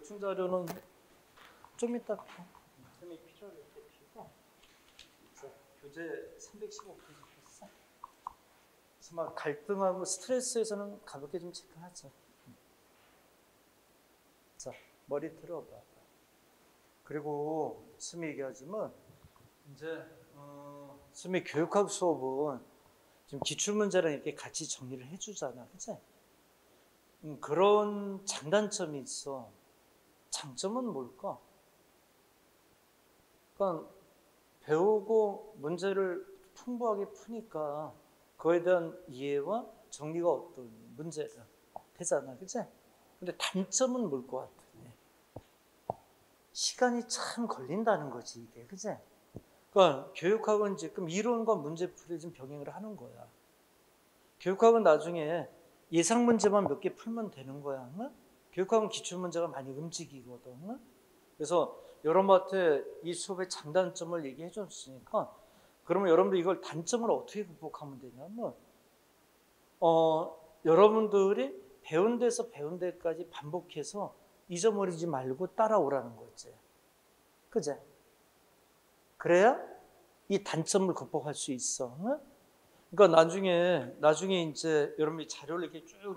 보충 자료는 좀 이따 쌤이 필요할 때 피고. 자, 교재 315페이지 폈어. 그래서 막 갈등하고 스트레스에서는 가볍게 좀 체크하자. 자, 머리 들어봐. 그리고 쌤이 얘기하지만 이제 쌤이 교육학 수업은 지금 기출문제랑 이렇게 같이 정리를 해주잖아, 그치? 그런 장단점이 있어. 장점은 뭘까? 그러니까 배우고 문제를 풍부하게 푸니까 그거에 대한 이해와 정리가 어떤 문제가 되잖아, 그치? 근데 단점은 뭘 것 같아? 시간이 참 걸린다는 거지, 이게, 그치? 그러니까 교육학은 지금 이론과 문제풀이를 좀 병행을 하는 거야. 교육학은 나중에 예상 문제만 몇 개 풀면 되는 거야. 응? 교육학은 기출 문제가 많이 움직이거든. 응? 그래서 여러분한테 이 수업의 장단점을 얘기해 줬으니까 그러면 여러분들 이걸 단점을 어떻게 극복하면 되냐면 여러분들이 배운 데서 배운 데까지 반복해서 잊어버리지 말고 따라오라는 거지. 그제? 그래야 이 단점을 극복할 수 있어. 응? 그러니까 나중에 이제 여러분이 자료를 이렇게 쭉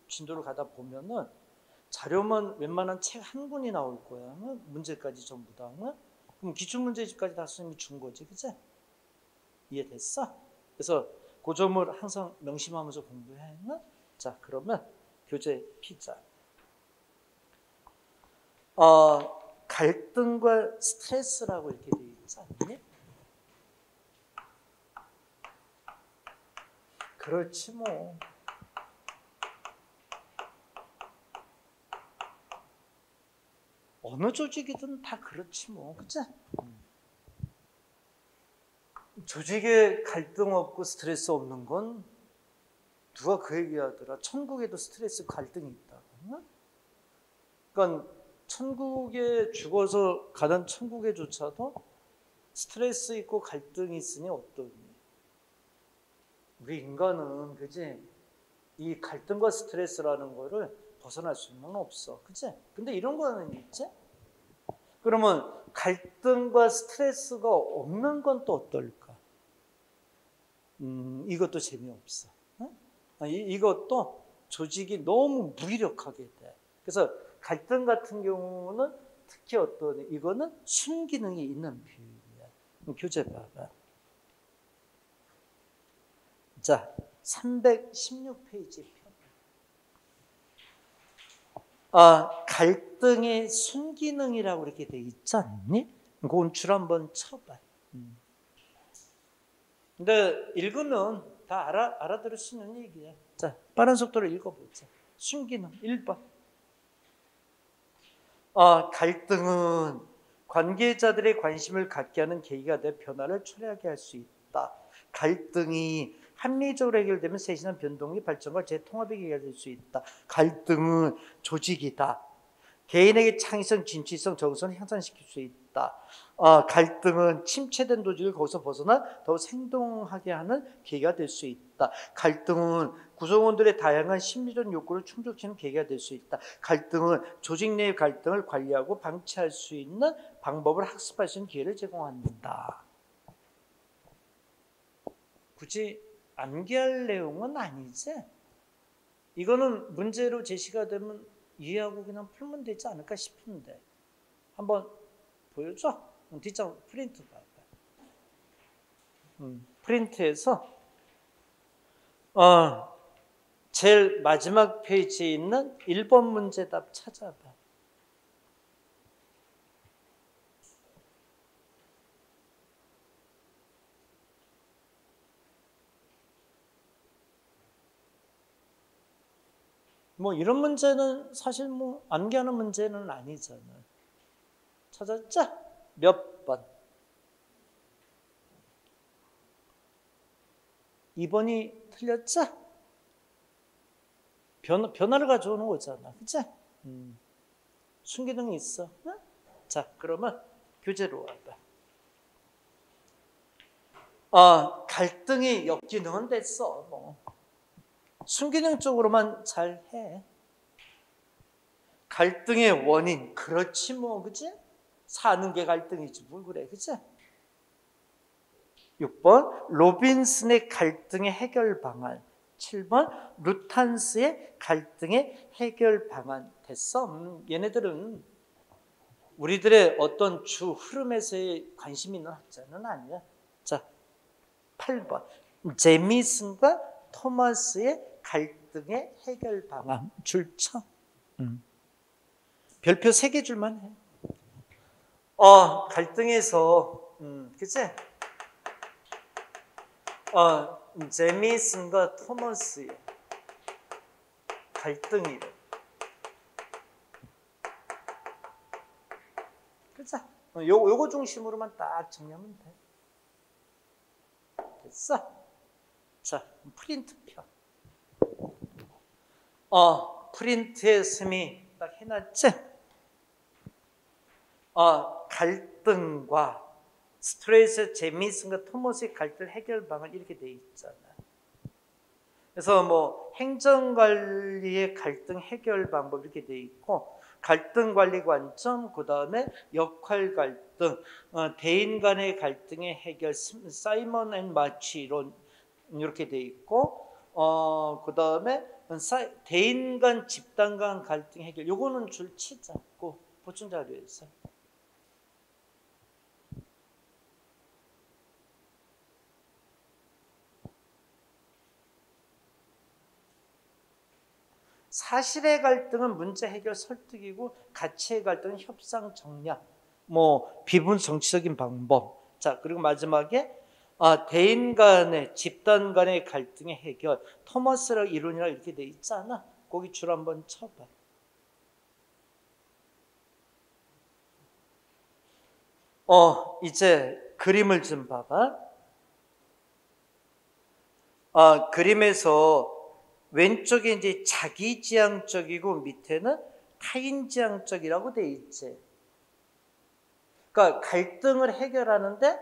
진도를 가다 보면은 자료만 웬만한 책 한 권이 나올 거야. 응? 문제까지 전부 다. 응? 그럼 기출문제집까지 다 선생님이 준 거지. 그치? 이해됐어? 그래서 그 점을 항상 명심하면서 공부해. 응? 자, 그러면 교재 피자. 갈등과 스트레스라고 이렇게 되어 있지 않니? 그렇지 뭐. 어느 조직이든 다 그렇지 뭐. 그치? 조직에 갈등 없고 스트레스 없는 건 누가 그 얘기하더라. 천국에도 스트레스 갈등이 있다고. 응? 그러니까 천국에 죽어서 가는 천국에조차도 스트레스 있고 갈등이 있으니 어떠니? 우리 인간은 그지? 이 갈등과 스트레스라는 거를 벗어날 수는 없어. 그치? 근데 이런 거는 있지? 그러면 갈등과 스트레스가 없는 건 또 어떨까? 이것도 재미없어. 응? 이것도 조직이 너무 무기력하게 돼. 그래서 갈등 같은 경우는 특히 이거는 순기능이 있는 비율이야. 교재 봐봐. 자, 316페이지 갈등의 순기능이라고 이렇게 돼 있지 않니? 그건 줄 한번 쳐봐. 근데 읽으면 다 알아들을 수 있는 얘기야. 자, 빠른 속도로 읽어보자. 순기능 1번. 갈등은 관계자들의 관심을 갖게 하는 계기가 돼 변화를 초래하게 할 수 있다. 갈등이 합리적으로 해결되면 세신한 변동이 발전과 재통합의 계기가 될 수 있다. 갈등은 조직이다. 개인에게 창의성, 진취성, 정성을 향상시킬 수 있다. 갈등은 침체된 조직을 거기서 벗어나 더 생동하게 하는 계기가 될 수 있다. 갈등은 구성원들의 다양한 심리적 욕구를 충족시키는 계기가 될 수 있다. 갈등은 조직 내의 갈등을 관리하고 방치할 수 있는 방법을 학습할 수 있는 기회를 제공한다. 굳이 암기할 내용은 아니지. 이거는 문제로 제시가 되면 이해하고 그냥 풀면 되지 않을까 싶은데 한번 보여줘. 뒷장 프린트 봐봐. 프린트에서 제일 마지막 페이지에 있는 1번 문제답 찾아봐. 뭐 이런 문제는 사실 뭐 암기하는 문제는 아니잖아. 찾았자? 몇 번? 2번이 틀렸자? 변화를 가져오는 거잖아. 그치? 순기능이 있어. 응? 자, 그러면 교재로 와봐. 갈등이 역기능은 됐어. 뭐. 순기능 쪽으로만 잘 해. 갈등의 원인. 그렇지 뭐, 그치? 사는 게 갈등이지 뭘 그래, 그치? 6번 로빈슨의 갈등의 해결 방안. 7번 루탄스의 갈등의 해결 방안. 됐어. 얘네들은 우리들의 어떤 주 흐름에서의 관심 있는 학자는 아니야. 자, 8번 제미슨과 토마스의 갈등의 해결 방안. 줄 쳐. 별표 3개 줄만 해. 갈등에서 그치? 제미슨과 토마스의 갈등이래. 그치? 요거 중심으로만 딱 정리하면 돼. 됐어? 자, 프린트 표. 프린트에 셈이 딱 해놨지? 갈등과 스트레스, 제미슨과 토머스의 갈등 해결 방안 이렇게 돼 있잖아. 그래서 뭐 행정관리의 갈등 해결 방법 이렇게 돼 있고, 갈등 관리 관점, 그 다음에 역할 갈등, 대인 간의 갈등의 해결, 사이먼 앤 마치 이론 이렇게 돼 있고, 그 다음에 대인 간, 집단 간 갈등 해결. 요거는 줄 치자고 보충 자료에서. 사실의 갈등은 문제 해결 설득이고, 가치의 갈등은 협상 정략, 뭐 비분 정치적인 방법. 자, 그리고 마지막에 대인 간의, 집단 간의 갈등의 해결, 토머스라 이론이라 이렇게 돼 있잖아. 거기 줄 한번 쳐봐. 이제 그림을 좀 봐봐. 그림에서 왼쪽에 이제 자기지향적이고 밑에는 타인지향적이라고 돼 있지. 그러니까 갈등을 해결하는데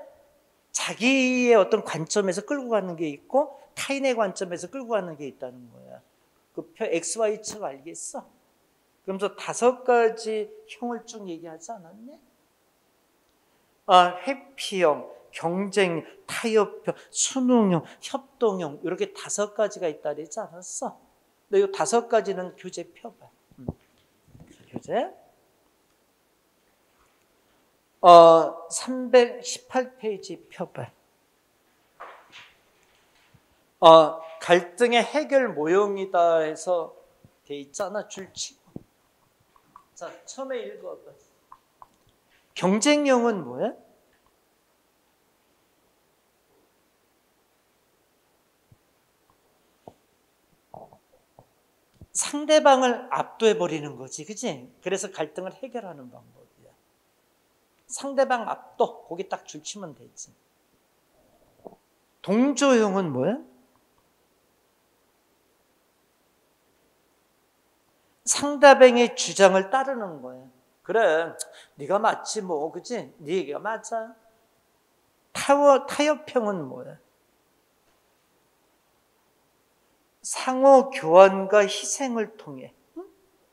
자기의 어떤 관점에서 끌고 가는 게 있고 타인의 관점에서 끌고 가는 게 있다는 거야. 그 표 XY축 알겠어? 그러면서 5가지 형을 쭉 얘기하지 않았냐? 회피형, 경쟁, 타협형, 순응형, 협동형 이렇게 5가지가 있다 그러지 않았어? 근데 이 5가지는 교재 펴봐. 교재 318페이지 펴봐. 갈등의 해결 모형이다 해서 돼 있잖아. 줄치고. 자, 처음에 읽어봐. 경쟁형은 뭐야? 상대방을 압도해버리는 거지, 그치? 그래서 갈등을 해결하는 방법이야. 상대방 압도, 거기 딱 줄치면 되지. 동조형은 뭐야? 상대방의 주장을 따르는 거야. 그래, 네가 맞지 뭐, 그치? 네 얘기가 맞아. 타협형은 뭐야? 상호 교환과 희생을 통해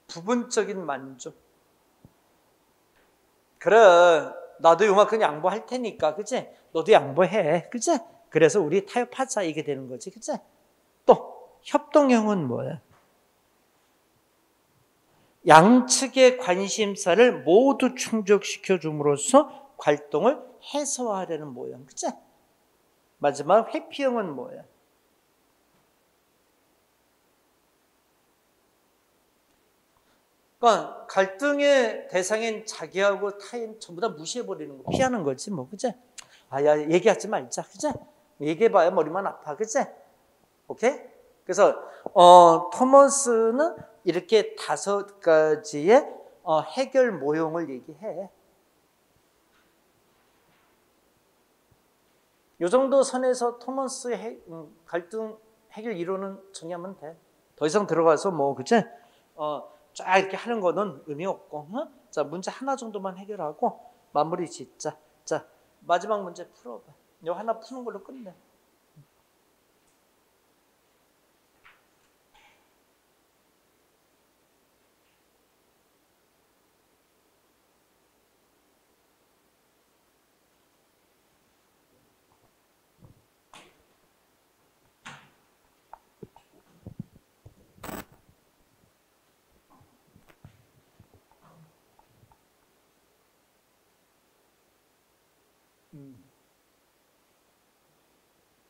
부분적인 만족. 그래, 나도 요만큼 양보할 테니까, 그치? 너도 양보해, 그치? 그래서 우리 타협하자 이게 되는 거지, 그치? 또 협동형은 뭐야? 양측의 관심사를 모두 충족시켜 줌으로써 갈등을 해소하려는 모양, 그치? 마지막 회피형은 뭐야? 그러니까 갈등의 대상인 자기하고 타인 전부 다 무시해버리는 거, 피하는 거지 뭐, 그치? 야, 얘기하지 말자, 그치? 얘기해봐야 머리만 아파, 그치? 오케이? 그래서 토머스는 이렇게 5가지의 해결 모형을 얘기해. 이 정도 선에서 토머스의 갈등 해결 이론은 정리하면 돼. 더 이상 들어가서 뭐, 그치? 쫙 이렇게 하는 거는 의미 없고, 자, 문제 하나 정도만 해결하고 마무리 짓자. 자, 마지막 문제 풀어봐. 이거 하나 푸는 걸로 끝내.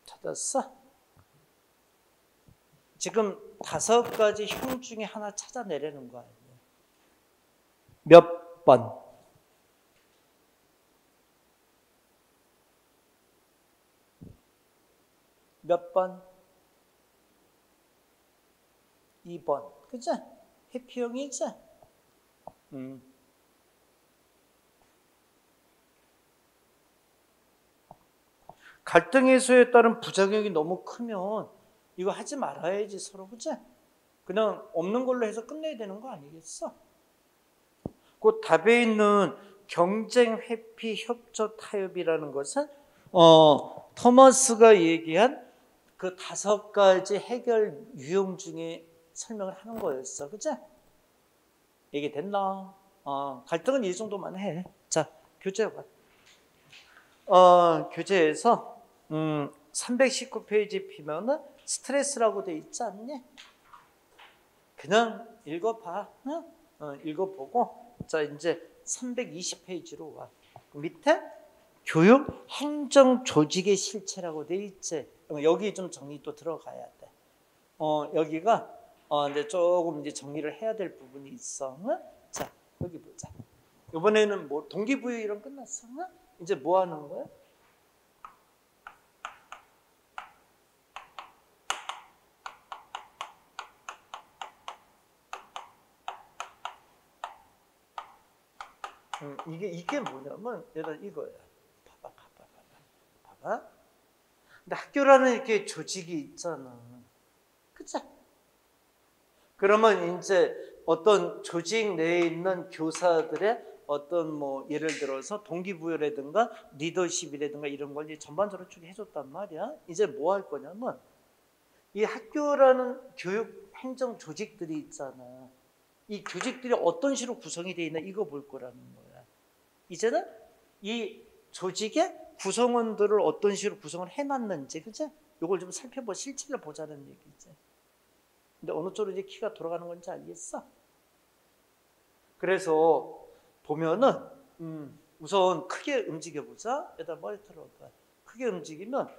찾았어? 지금 5가지 형 중에 하나 찾아내려는 거 아니에요. 몇 번? 몇 번? 2번. 그치? 회피형이지? 갈등 해소에 따른 부작용이 너무 크면 이거 하지 말아야지 서로. 그치? 그냥 없는 걸로 해서 끝내야 되는 거 아니겠어? 그 답에 있는 경쟁, 회피, 협조, 타협이라는 것은 토마스가 얘기한 그 5가지 해결 유형 중에 설명을 하는 거였어. 그치? 얘기 됐나? 갈등은 이 정도만 해. 자, 교재 봐. 교재에서 319페이지 피면은 스트레스라고 돼 있지 않니? 그냥 읽어봐. 읽어보고 자 이제 320페이지로 와. 밑에 교육 행정 조직의 실체라고 돼 있지. 여기 좀 정리 또 들어가야 돼. 여기가 이제 조금 이제 정리를 해야 될 부분이 있어. 자 여기 보자. 이번에는 뭐 동기부여 이런 끝났어. 이제 뭐 하는 거야? 이게 뭐냐면 얘들아 이거야. 봐봐. 근데 학교라는 이렇게 조직이 있잖아. 그치? 그러면 이제 어떤 조직 내에 있는 교사들의 어떤 뭐 예를 들어서 동기부여라든가 리더십이라든가 이런 걸 이제 전반적으로 쭉 해줬단 말이야. 이제 뭐 할 거냐면 이 학교라는 교육 행정 조직들이 있잖아. 이 조직들이 어떤 식으로 구성이 되어 있나 이거 볼 거라는 거야. 이제는 이 조직의 구성원들을 어떤 식으로 구성을 해놨는지, 그치? 이걸 좀 살펴보, 실체를 보자는 얘기지. 근데 어느 쪽으로 이제 키가 돌아가는 건지 알겠어? 그래서 보면은 우선 크게 움직여보자. 여기다 머리 들어봐. 크게 움직이면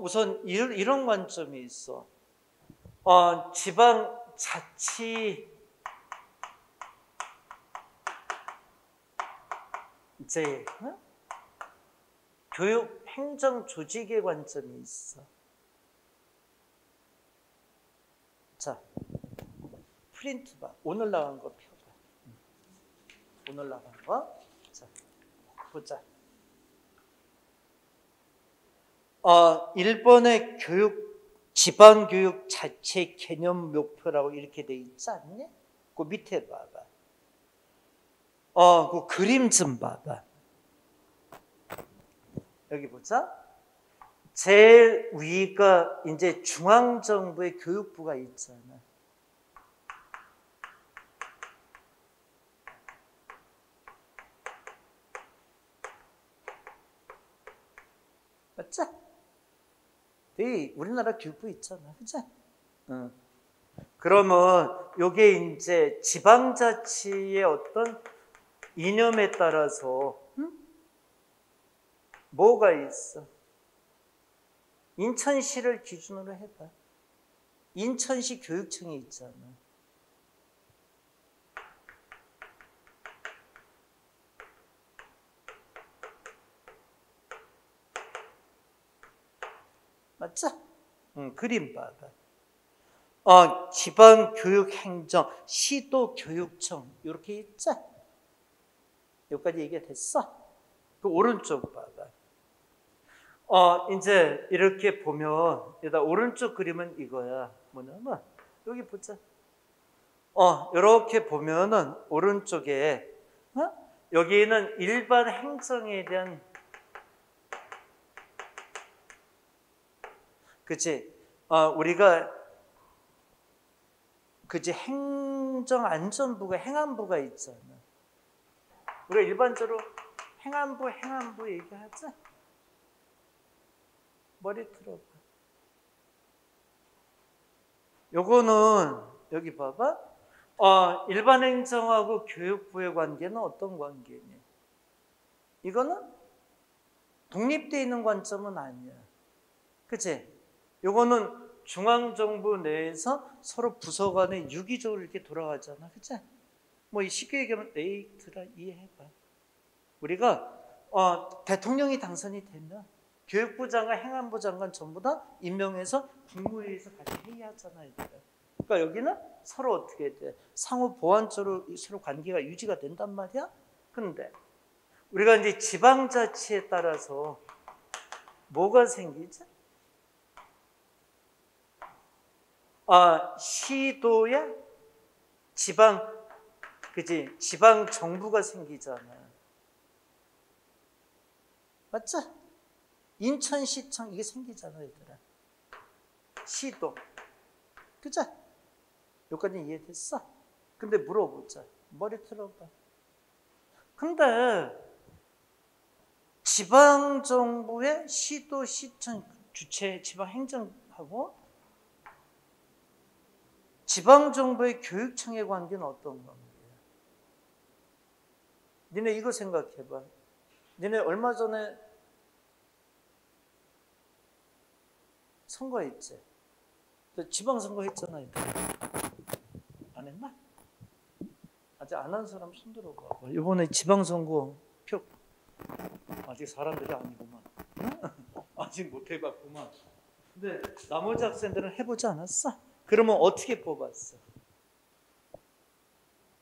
우선 이런 관점이 있어. 지방 자치 이제 교육 행정 조직의 관점이 있어. 자, 프린트 봐. 오늘 나간 거 펴봐. 오늘 나간 거. 자, 보자. 1번의 지방교육 자체 개념 목표라고 이렇게 돼 있지 않니? 그 밑에 봐봐. 그 그림 좀 봐봐. 여기 보자. 제일 위가 이제 중앙정부의 교육부가 있잖아. 맞지? 우리나라 교육부 있잖아. 그치? 그러면 요게 이제 지방자치의 어떤 이념에 따라서 뭐가 있어? 인천시를 기준으로 해봐. 인천시 교육청이 있잖아. 맞죠? 그림 봐봐. 지방교육행정, 시도교육청 이렇게 있지? 여기까지 얘기가 됐어? 그 오른쪽 봐봐. 이제 이렇게 보면 여기다 오른쪽 그림은 이거야. 뭐냐면 여기 보자. 이렇게 보면은 오른쪽에 여기는 일반 행정에 대한 그치? 우리가 그치 행정안전부가 행안부가 있잖아. 우리가 일반적으로 행안부 얘기하자. 머리 틀어봐. 요거는 여기 봐봐. 일반 행정하고 교육부의 관계는 어떤 관계니? 이거는 독립되어 있는 관점은 아니야. 그치? 요거는 중앙정부 내에서 서로 부서 간에 유기적으로 이렇게 돌아가잖아. 그치? 뭐 쉽게 얘기하면 에이트라 이해해봐. 우리가 대통령이 당선이 되면 교육부 장관, 행안부 장관 전부 다 임명해서 국무회의에서 같이 회의하잖아. 그러니까 여기는 서로 어떻게 돼? 상호 보완적으로 서로 관계가 유지가 된단 말이야. 그런데 우리가 이제 지방자치에 따라서 뭐가 생기지? 시도에 지방 정부가 생기잖아. 맞죠? 인천시청 이게 생기잖아, 얘들아. 시도. 그죠? 여기까지 이해됐어? 근데 물어보자. 머리 틀어봐. 근데 지방정부의 시도, 시청, 주체, 지방행정하고 지방정부의 교육청의 관계는 어떤 겁니까? 니네 이거 생각해봐. 니네 얼마 전에 선거했지? 지방선거 했잖아. 안 했나? 아직 안 한 사람 손 들어봐. 이번에 지방선거 표 아직 사람들이 아니구만. 아직 못 해봤구만. 근데 나머지 학생들은 해보지 않았어? 그러면 어떻게 뽑았어?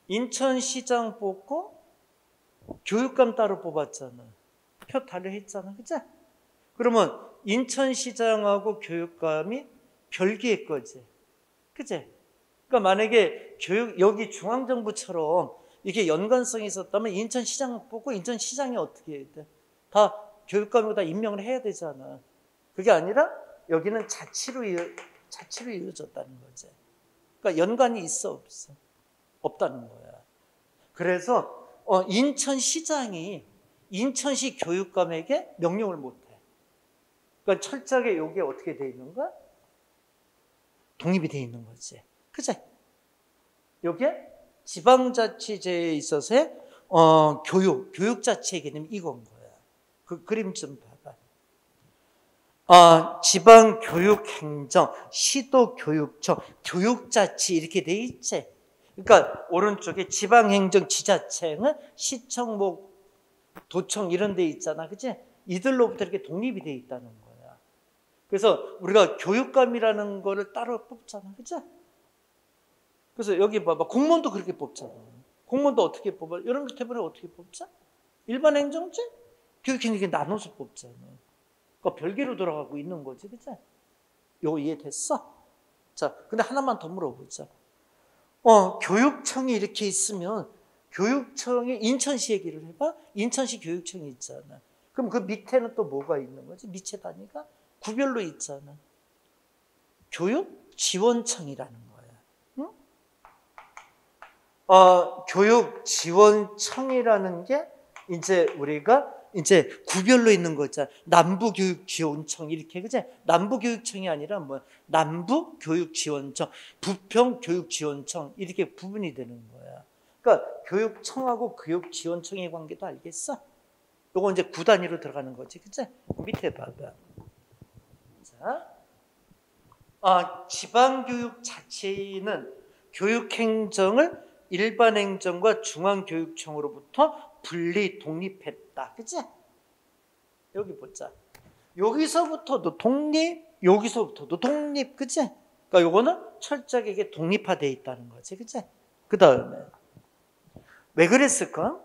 인천시장 뽑고 교육감 따로 뽑았잖아. 표 달려 했잖아. 그치? 그러면 인천시장하고 교육감이 별개의 거지. 그치? 그러니까 만약에 여기 중앙정부처럼 이게 연관성이 있었다면 인천시장 뽑고 인천시장이 어떻게 해야 돼? 다 교육감이 다 임명을 해야 되잖아. 그게 아니라 여기는 자치로 이루어졌다는 거지. 그러니까 연관이 있어 없어? 없다는 거야. 그래서 인천시장이 인천시 교육감에게 명령을 못해. 그러니까 철저하게 여기에 어떻게 돼 있는 거야? 독립이 돼 있는 거지. 그치? 여기에 지방자치제에 있어서의 교육자치의 개념이 이건 거야. 그 그림 좀 봐봐. 지방교육행정, 시도교육청, 교육자치 이렇게 돼 있지. 그러니까 오른쪽에 지방행정, 지자체는 시청, 도청 이런 데 있잖아. 그치? 이들로부터 이렇게 독립이 돼 있다는 거야. 그래서 우리가 교육감이라는 거를 따로 뽑잖아. 그치? 그래서 여기 봐봐. 공무원도 그렇게 뽑잖아. 공무원도 어떻게 뽑아? 이런 것 때문에 어떻게 뽑자? 일반 행정제? 교육행정 이렇게 나눠서 뽑잖아. 그러니까 별개로 돌아가고 있는 거지. 그치? 이거 이해됐어? 자, 근데 하나만 더 물어보자. 교육청이 이렇게 있으면 교육청이 인천시 얘기를 해봐. 인천시 교육청이 있잖아. 그럼 그 밑에는 또 뭐가 있는 거지? 밑에 단위가 구별로 있잖아. 교육지원청이라는 거야. 응? 교육지원청이라는 게 이제 우리가 이제 구별로 있는 거 있잖아. 남부교육지원청 이렇게, 그치? 남부교육청이 아니라 남부교육지원청, 부평교육지원청 이렇게 구분이 되는 거야. 그러니까 교육청하고 교육지원청의 관계도 알겠어? 요거 이제 구 단위로 들어가는 거지, 그치? 밑에 봐봐. 자, 지방교육자치는 교육행정을 일반행정과 중앙교육청으로부터 분리 독립했다. 그치? 여기 보자. 여기서부터도 독립, 여기서부터도 독립. 그치? 그러니까 요거는 철저하게 이게 독립화되어 있다는 거지. 그치? 그 다음에 왜 그랬을까?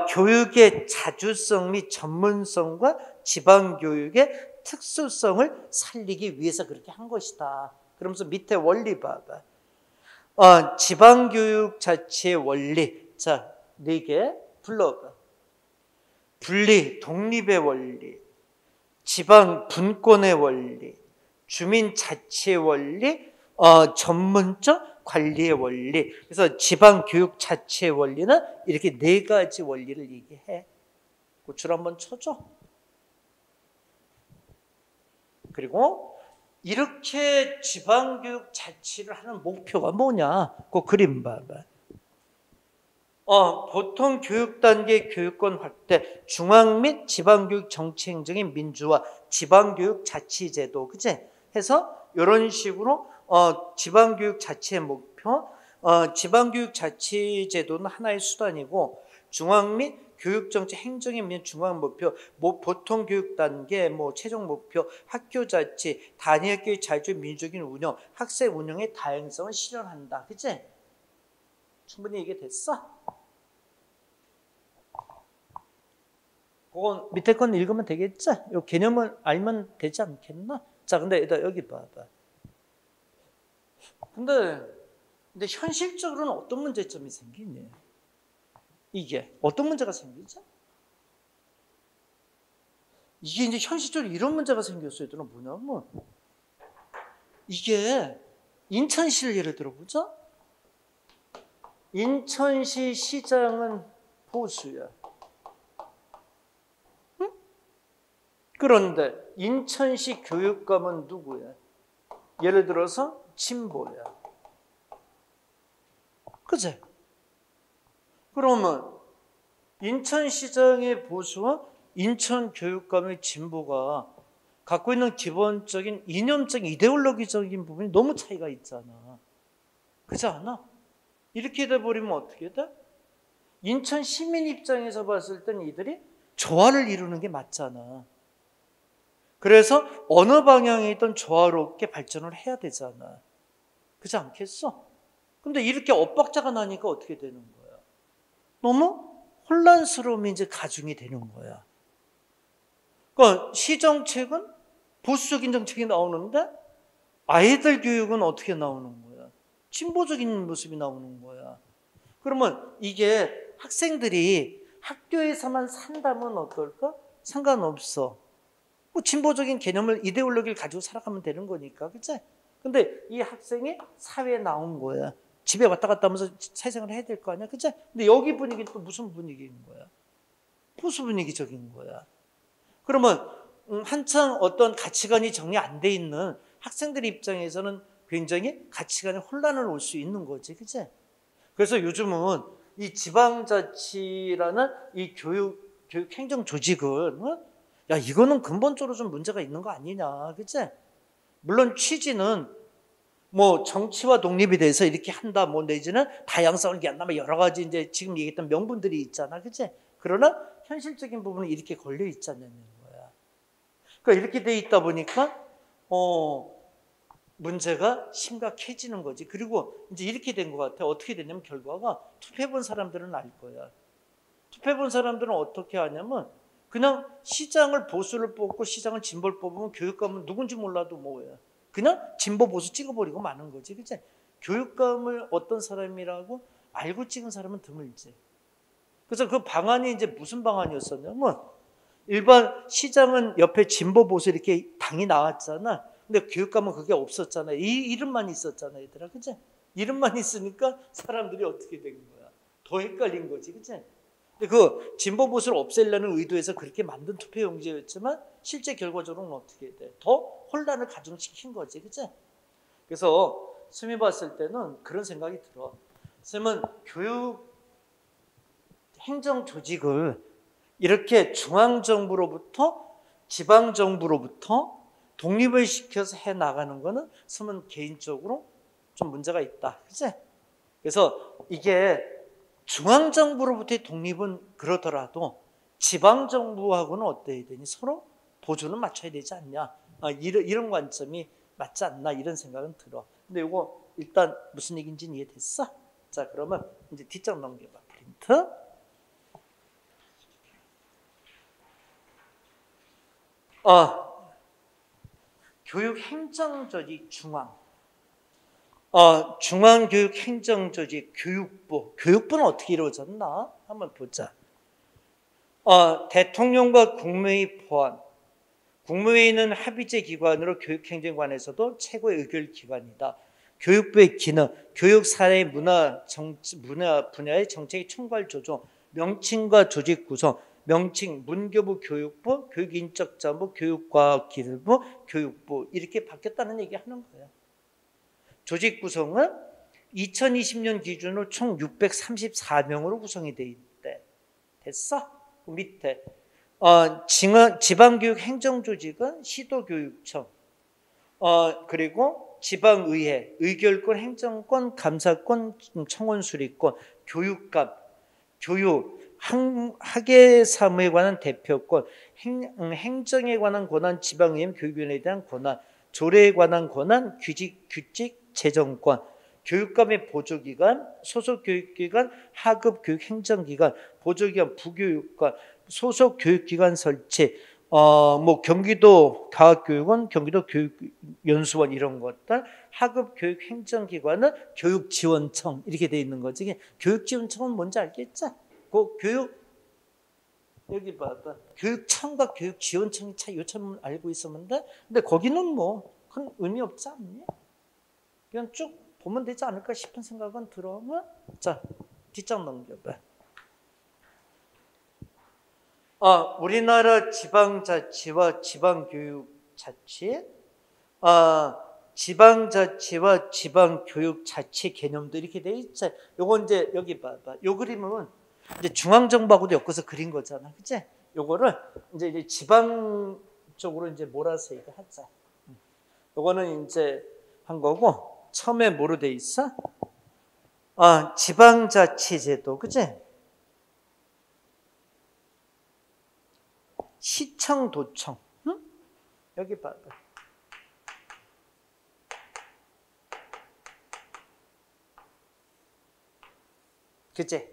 교육의 자주성 및 전문성과 지방교육의 특수성을 살리기 위해서 그렇게 한 것이다. 그러면서 밑에 원리 봐봐. 지방교육 자체의 원리. 자, 4개 불러봐. 분리, 독립의 원리, 지방 분권의 원리, 주민 자치의 원리, 전문적 관리의 원리. 그래서 지방 교육 자체의 원리는 이렇게 4가지 원리를 얘기해. 그 줄 한번 쳐줘. 그리고 이렇게 지방 교육 자치를 하는 목표가 뭐냐? 그 그림 봐봐. 보통 교육단계 교육권 확대, 중앙 및 지방교육 정치행정의 민주화, 지방교육 자치제도, 그치? 해서 이런 식으로 지방교육 자치의 목표, 지방교육 자치제도는 하나의 수단이고, 중앙 및 교육정책 행정의 중앙 목표, 보통 교육단계, 최종 목표, 학교자치, 단위학교의 자율적 민주적인 운영, 학생 운영의 다양성을 실현한다, 그치? 충분히 이해됐어? 그건 밑에 건 읽으면 되겠지? 이 개념을 알면 되지 않겠나? 자, 근데 여기 봐봐. 근데 현실적으로는 어떤 문제점이 생기니? 이게 어떤 문제가 생기지? 이게 이제 현실적으로 이런 문제가 생겼어요. 얘들아, 뭐냐면 이게 인천시를 예를 들어보자. 인천시 시장은 보수야. 응? 그런데 인천시 교육감은 누구야? 예를 들어서 진보야. 그치? 그러면 인천시장의 보수와 인천교육감의 진보가 갖고 있는 기본적인 이념적인 이데올로기적인 부분이 너무 차이가 있잖아. 그렇지 않아? 이렇게 돼버리면 어떻게 돼? 인천 시민 입장에서 봤을 땐 이들이 조화를 이루는 게 맞잖아. 그래서 어느 방향이든 조화롭게 발전을 해야 되잖아. 그렇지 않겠어? 근데 이렇게 엇박자가 나니까 어떻게 되는 거야? 너무 혼란스러움이 이제 가중이 되는 거야. 그러니까 시정책은 보수적인 정책이 나오는데 아이들 교육은 어떻게 나오는 거야? 진보적인 모습이 나오는 거야. 그러면 이게 학생들이 학교에서만 산다면 어떨까? 상관없어. 진보적인 개념을 이데올로기를 가지고 살아가면 되는 거니까, 그치? 근데 이 학생이 사회에 나온 거야. 집에 왔다 갔다 하면서 사회생활을 해야 될 거 아니야, 그치? 근데 여기 분위기는 또 무슨 분위기인 거야? 보수 분위기적인 거야. 그러면 한창 어떤 가치관이 정리 안 돼 있는 학생들 입장에서는 굉장히 가치관에 혼란을 올 수 있는 거지, 그치? 그래서 요즘은 이 지방자치라는 이 교육 행정 조직을 야, 이거는 근본적으로 좀 문제가 있는 거 아니냐, 그치? 물론 취지는 정치와 독립에 대해서 이렇게 한다, 내지는 다양성을 위한다, 여러 가지 이제 지금 얘기했던 명분들이 있잖아, 그치? 그러나 현실적인 부분은 이렇게 걸려 있지 않냐는 거야. 그러니까 이렇게 돼 있다 보니까 문제가 심각해지는 거지. 그리고 이제 이렇게 된 것 같아. 어떻게 됐냐면 결과가 투표해본 사람들은 알 거야. 투표해본 사람들은 어떻게 하냐면 그냥 시장을 보수를 뽑고 시장을 진보를 뽑으면 교육감은 누군지 몰라도 뭐야. 그냥 진보 보수 찍어버리고 마는 거지. 그치? 교육감을 어떤 사람이라고 알고 찍은 사람은 드물지. 그래서 그 방안이 이제 무슨 방안이었었냐면 일반 시장은 옆에 진보 보수 이렇게 당이 나왔잖아. 근데 교육감은 그게 없었잖아. 이 이름만 있었잖아, 얘들아. 그치? 이름만 있으니까 사람들이 어떻게 된 거야? 더 헷갈린 거지. 그치? 근데 그 진보 보수를 없애려는 의도에서 그렇게 만든 투표용지였지만 실제 결과적으로는 어떻게 돼? 더 혼란을 가중시킨 거지. 그치? 그래서 쌤이 봤을 때는 그런 생각이 들어. 쌤은 교육 행정 조직을 이렇게 중앙정부로부터 지방정부로부터 독립을 시켜서 해나가는 거는 쌤은 개인적으로 좀 문제가 있다. 그치? 그래서 이게 중앙정부로부터의 독립은 그러더라도 지방정부하고는 어때야 되니? 서로 보조는 맞춰야 되지 않냐? 이런 관점이 맞지 않나? 이런 생각은 들어. 근데 이거 일단 무슨 얘기인지는 이해됐어? 자, 그러면 이제 뒷장 넘겨봐. 프린트. 교육행정조직 중앙. 중앙교육행정조직 교육부. 교육부는 어떻게 이루어졌나? 한번 보자. 대통령과 국무회의 포함. 국무회의는 합의제 기관으로 교육행정관에서도 최고의 의결 기관이다. 교육부의 기능, 교육 사회 문화 분야의 정책의 총괄 조정, 명칭과 조직 구성, 명칭 문교부 교육부, 교육인적자부, 교육과학기술부, 교육부 이렇게 바뀌었다는 얘기하는 거야. 조직 구성은 2020년 기준으로 총 634명으로 구성이 돼 있대. 됐어? 그 밑에 지방교육 행정조직은 시도교육청, 그리고 지방의회, 의결권, 행정권, 감사권, 청원수리권, 교육감, 교육, 학예사무에 관한 대표권, 행정에 관한 권한, 지방의회, 교육위원회에 대한 권한, 조례에 관한 권한, 규칙, 재정권, 교육감의 보조기관, 소속교육기관, 하급교육행정기관, 보조기관, 부교육관, 소속교육기관 설치, 경기도 과학교육원, 경기도 교육연수원 이런 것들, 하급교육행정기관은 교육지원청 이렇게 돼 있는 거지. 교육지원청은 뭔지 알겠지? 그 여기 봐봐. 교육청과 교육지원청의 차이 요점 알고 있으면 돼. 근데 거기는 뭐 큰 의미 없지 않니? 그냥 쭉 보면 되지 않을까 싶은 생각은 들어. 자, 뒷장 넘겨봐. 우리나라 지방자치와 지방교육자치, 지방자치와 지방교육자치 개념도 이렇게 돼 있지. 요거 이제 여기 봐봐. 요 그림은 이제 중앙정부하고도 엮어서 그린 거잖아, 그치? 요거를 이제 지방 쪽으로 이제 몰아서 이거 하자. 요거는 이제 한 거고, 처음에 뭐로 돼 있어? 지방자치제도, 그치? 시청, 도청. 응? 여기 봐봐. 그치?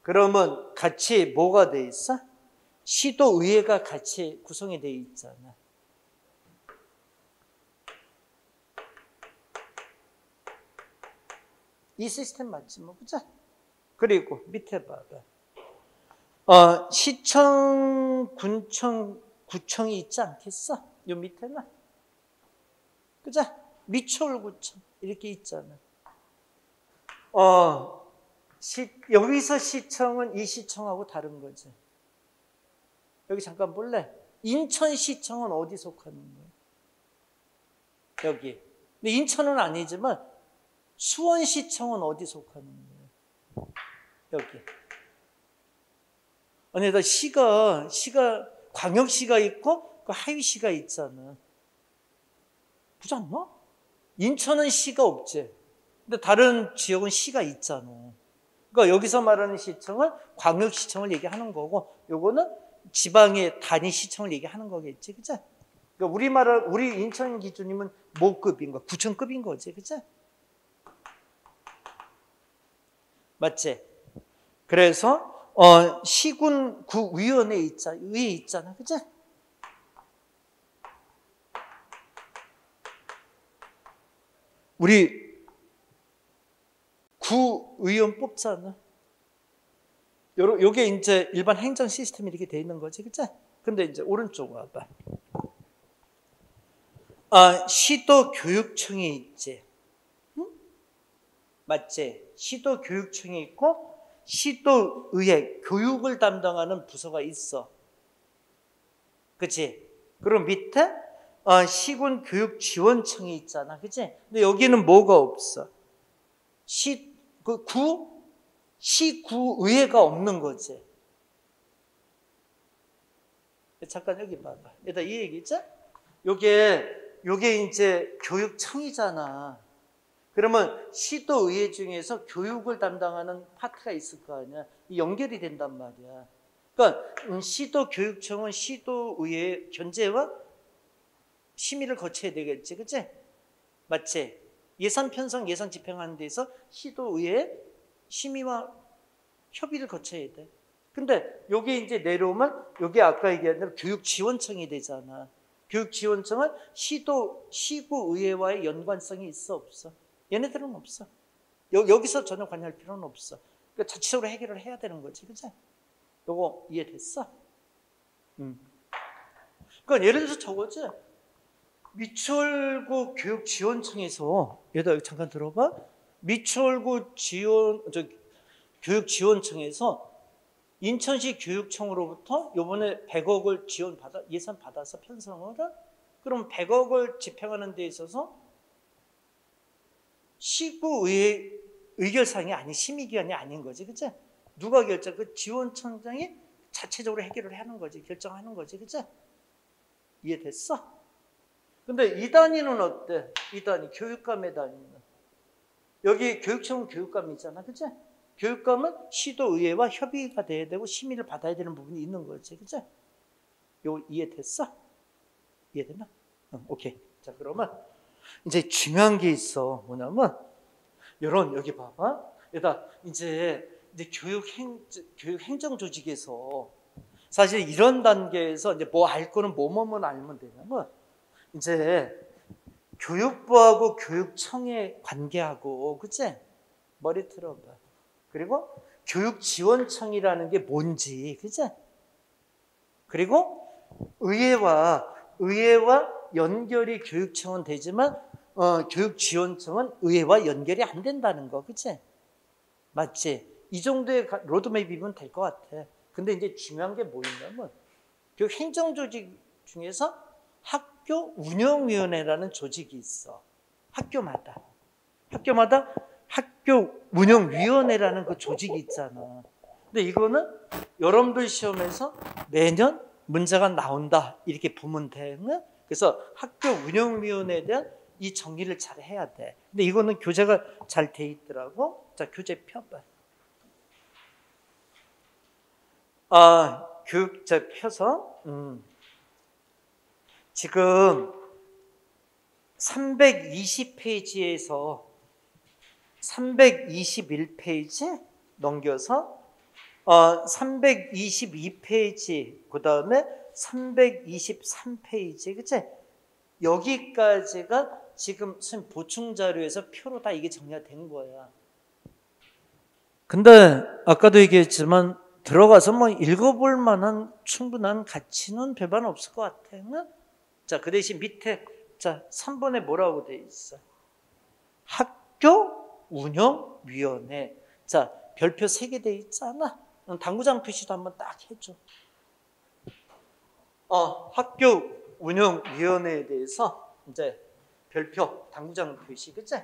그러면 같이 뭐가 돼 있어? 시도의회가 같이 구성이 돼 있잖아. 이 시스템 맞지 뭐, 그죠? 그리고 밑에 봐봐. 시청, 군청, 구청이 있지 않겠어? 요 밑에는. 그죠? 미추홀구청 이렇게 있잖아. 여기서 시청은 이 시청하고 다른 거지. 여기 잠깐 볼래? 인천시청은 어디 속하는 거야? 여기. 근데 인천은 아니지만 수원시청은 어디 속하는 거야? 여기. 아니, 시가 광역시가 있고 그 하위시가 있잖아. 그렇지 않나? 인천은 시가 없지. 근데 다른 지역은 시가 있잖아. 그러니까 여기서 말하는 시청은 광역시청을 얘기하는 거고, 요거는 지방의 단위 시청을 얘기하는 거겠지, 그치? 그러니까 우리 인천 기준이면 뭐급인 거? 구청급인 거지, 그치? 맞지? 그래서 시군 구위원회 위에 있잖아, 그치? 우리 구의원 뽑잖아. 요게 이제 일반 행정 시스템이 이렇게 돼 있는 거지, 그치? 근데 이제 오른쪽 와봐. 시도교육청이 있지. 응? 맞지? 시도교육청이 있고 시도의회, 교육을 담당하는 부서가 있어. 그치? 그리고 밑에 시군 교육지원청이 있잖아, 그치? 근데 여기는 뭐가 없어? 시구의회가 없는 거지. 잠깐 여기 봐봐. 일단 이 얘기지? 요게 이제 교육청이잖아. 그러면 시도의회 중에서 교육을 담당하는 파트가 있을 거 아니야. 연결이 된단 말이야. 그러니까 시도교육청은 시도의회 견제와 심의를 거쳐야 되겠지, 그치? 맞지? 예산 편성, 예산 집행하는 데서 시도의회 심의와 협의를 거쳐야 돼. 근데 여기 이제 내려오면 여기 아까 얘기한 대로 교육지원청이 되잖아. 교육지원청은 시구의회와의 연관성이 있어, 없어? 얘네들은 없어. 여기서 전혀 관여할 필요는 없어. 그러니까 자체적으로 해결을 해야 되는 거지, 그치? 요거 이해됐어? 그러니까 예를 들어서 저거지. 미추홀구 교육지원청에서 얘들아 잠깐 들어봐. 미추홀구 교육지원청에서 인천시 교육청으로부터 요번에 100억을 예산 받아서 편성을 그럼 100억을 집행하는 데 있어서 시구의회 의결사항이 아닌 심의기관이 아닌 거지, 그치? 누가 결정? 그 지원청장이 자체적으로 해결을 하는 거지, 결정하는 거지, 그치? 이해됐어? 근데 이 단위는 어때? 이 단위, 교육감의 단위는 여기 교육청은 교육감이잖아, 그치? 교육감은 시도의회와 협의가 돼야 되고 심의를 받아야 되는 부분이 있는 거지, 그치? 요 이해됐어? 이해됐나? 오케이. 자, 그러면 이제 중요한 게 있어. 뭐냐면 요런 여기 봐봐. 여기다 이제 교육 행정 조직에서 사실 이런 단계에서 이제 뭐 알 거는 뭐뭐만 알면 되냐면 이제 교육부하고 교육청의 관계하고, 그치? 머리 틀어봐. 그리고 교육지원청이라는 게 뭔지, 그치? 그리고 의회와 연결이 교육청은 되지만 교육지원청은 의회와 연결이 안 된다는 거, 그치? 맞지? 이 정도의 로드맵이면 될 것 같아. 근데 이제 중요한 게 뭐냐면 교육 행정조직 중에서 학교 운영위원회라는 조직이 있어. 학교마다 학교 운영위원회라는 그 조직이 있잖아. 근데 이거는 여러분들 시험에서 매년 문제가 나온다 이렇게 보면 돼. 그래서 학교 운영위원회에 대한 이 정리를 잘 해야 돼. 근데 이거는 교재가 잘 돼 있더라고. 자, 교재 펴봐. 교육자 펴서 지금 320페이지에서 321페이지 넘겨서 322페이지 그 다음에 323페이지, 그치? 여기까지가 지금 선생님 보충 자료에서 표로 다 이게 정리가 된 거야. 근데 아까도 얘기했지만 들어가서 뭐 읽어볼 만한 충분한 가치는 별반 없을 것 같아. 응? 자, 그 대신 밑에 자 3번에 뭐라고 돼 있어? 학교 운영위원회. 자, 별표 3개 돼 있잖아. 당구장 표시도 한번 딱 해줘. 학교 운영위원회에 대해서 이제 별표 당구장 표시, 그치?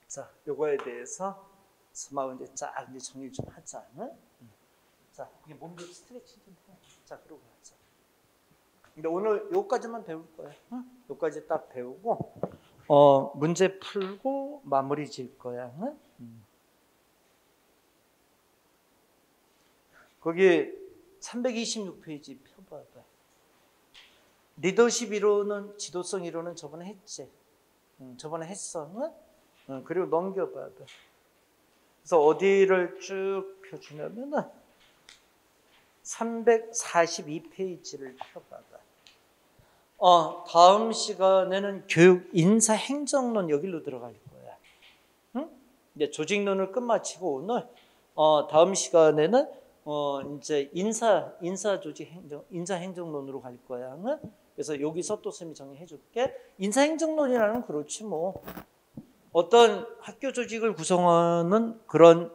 자, 요거에 대해서 스마우 이제 쫙 이제 정리 좀 하자. 응? 자, 이게 몸도 스트레칭 좀 해. 자, 그러고 하자. 근데 오늘 요까지만 배울 거야. 응? 요까지 딱 배우고 문제 풀고 마무리 질 거야. 응? 거기 326페이지 펴봐봐. 리더십 이론은 지도성 이론은 저번에 했지. 저번에 했어. 응? 그리고 넘겨봐봐. 그래서 어디를 쭉 펴주냐면은 342페이지를 펴봐봐. 다음 시간에는 교육 인사 행정론 여기로 들어갈 거야. 응? 이제 조직론을 끝마치고 오늘 다음 시간에는 이제 인사 조직 행정 인사 행정론으로 갈 거야. 응? 그래서 여기서 또 쌤이 정리해 줄게. 인사 행정론이라는 그렇지 뭐 어떤 학교 조직을 구성하는 그런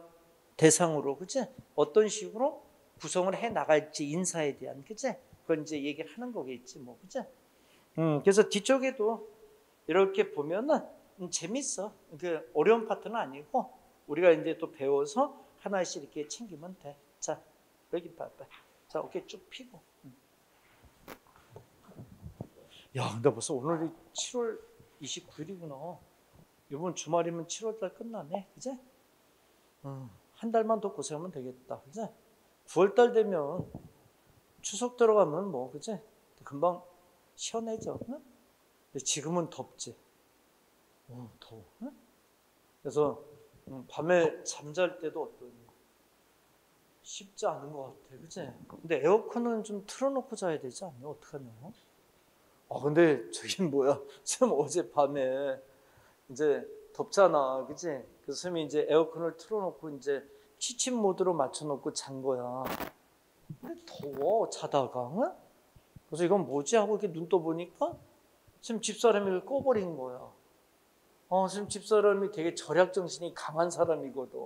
대상으로, 그치? 어떤 식으로 구성을 해 나갈지 인사에 대한, 그치? 그건 이제 얘기를 하는 거겠지, 뭐, 그치? 그래서 뒤쪽에도 이렇게 보면은 재밌어. 그 어려운 파트는 아니고 우리가 이제 또 배워서 하나씩 이렇게 챙기면 돼. 자, 여기 봐봐. 자, 어깨 쭉 펴고. 야, 근데 벌써 오늘이 7월 29일이구나. 이번 주말이면 7월달 끝나네, 그제? 한 달만 더 고생하면 되겠다, 그제? 9월달 되면 추석 들어가면 뭐, 그제? 금방 시원해져. 응? 근데 지금은 덥지. 더워. 응? 그래서 밤에 잠잘 때도 어떠니? 쉽지 않은 것 같아, 그제? 근데 에어컨은 좀 틀어놓고 자야 되지 않냐? 어떡하냐? 근데 저기 뭐야, 쌤 어제 밤에 이제 덥잖아, 그치? 그래서 쌤이 이제 에어컨을 틀어놓고 이제 취침 모드로 맞춰놓고 잔 거야. 근데 더워, 자다가. 응? 그래서 이건 뭐지? 하고 이렇게 눈 떠보니까 쌤 집사람이 이걸 꺼버린 거야. 쌤 집사람이 되게 절약정신이 강한 사람이거든.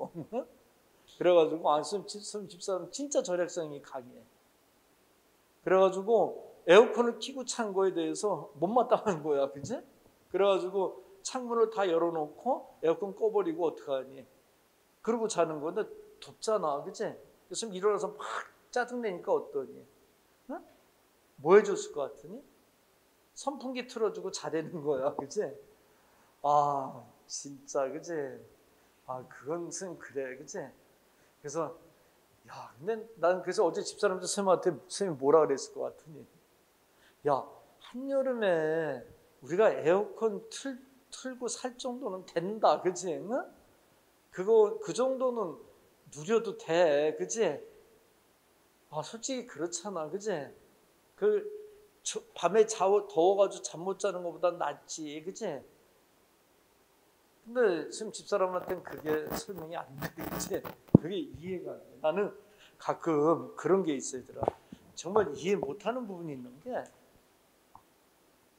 그래가지고, 쌤 집사람 진짜 절약성이 강해. 그래가지고 에어컨을 켜고 찬 거에 대해서 못마땅한 거야, 그치? 그래가지고 창문을 다 열어놓고 에어컨 꺼버리고 어떡하니? 그러고 자는 건데 덥잖아, 그치? 그래서 일어나서 막 짜증내니까 어떠니? 응? 뭐 해줬을 것 같으니? 선풍기 틀어주고 자대는 거야, 그치? 진짜, 그치? 그건 쌤 그래, 그치? 그래서 근데 난 그래서 어제 집사람들 쌤한테 쌤이 뭐라 그랬을 것 같으니? 한여름에 우리가 에어컨 틀고 살 정도는 된다, 그치? 응? 그 정도는 누려도 돼, 그치? 솔직히 그렇잖아, 그치? 밤에 더워가지고 잠 못 자는 것보다 낫지, 그치? 근데 지금 집사람한테는 그게 설명이 안 돼, 그치? 그게 이해가 안 돼. 나는 가끔 그런 게 있어요,들아. 정말 이해 못하는 부분이 있는 게,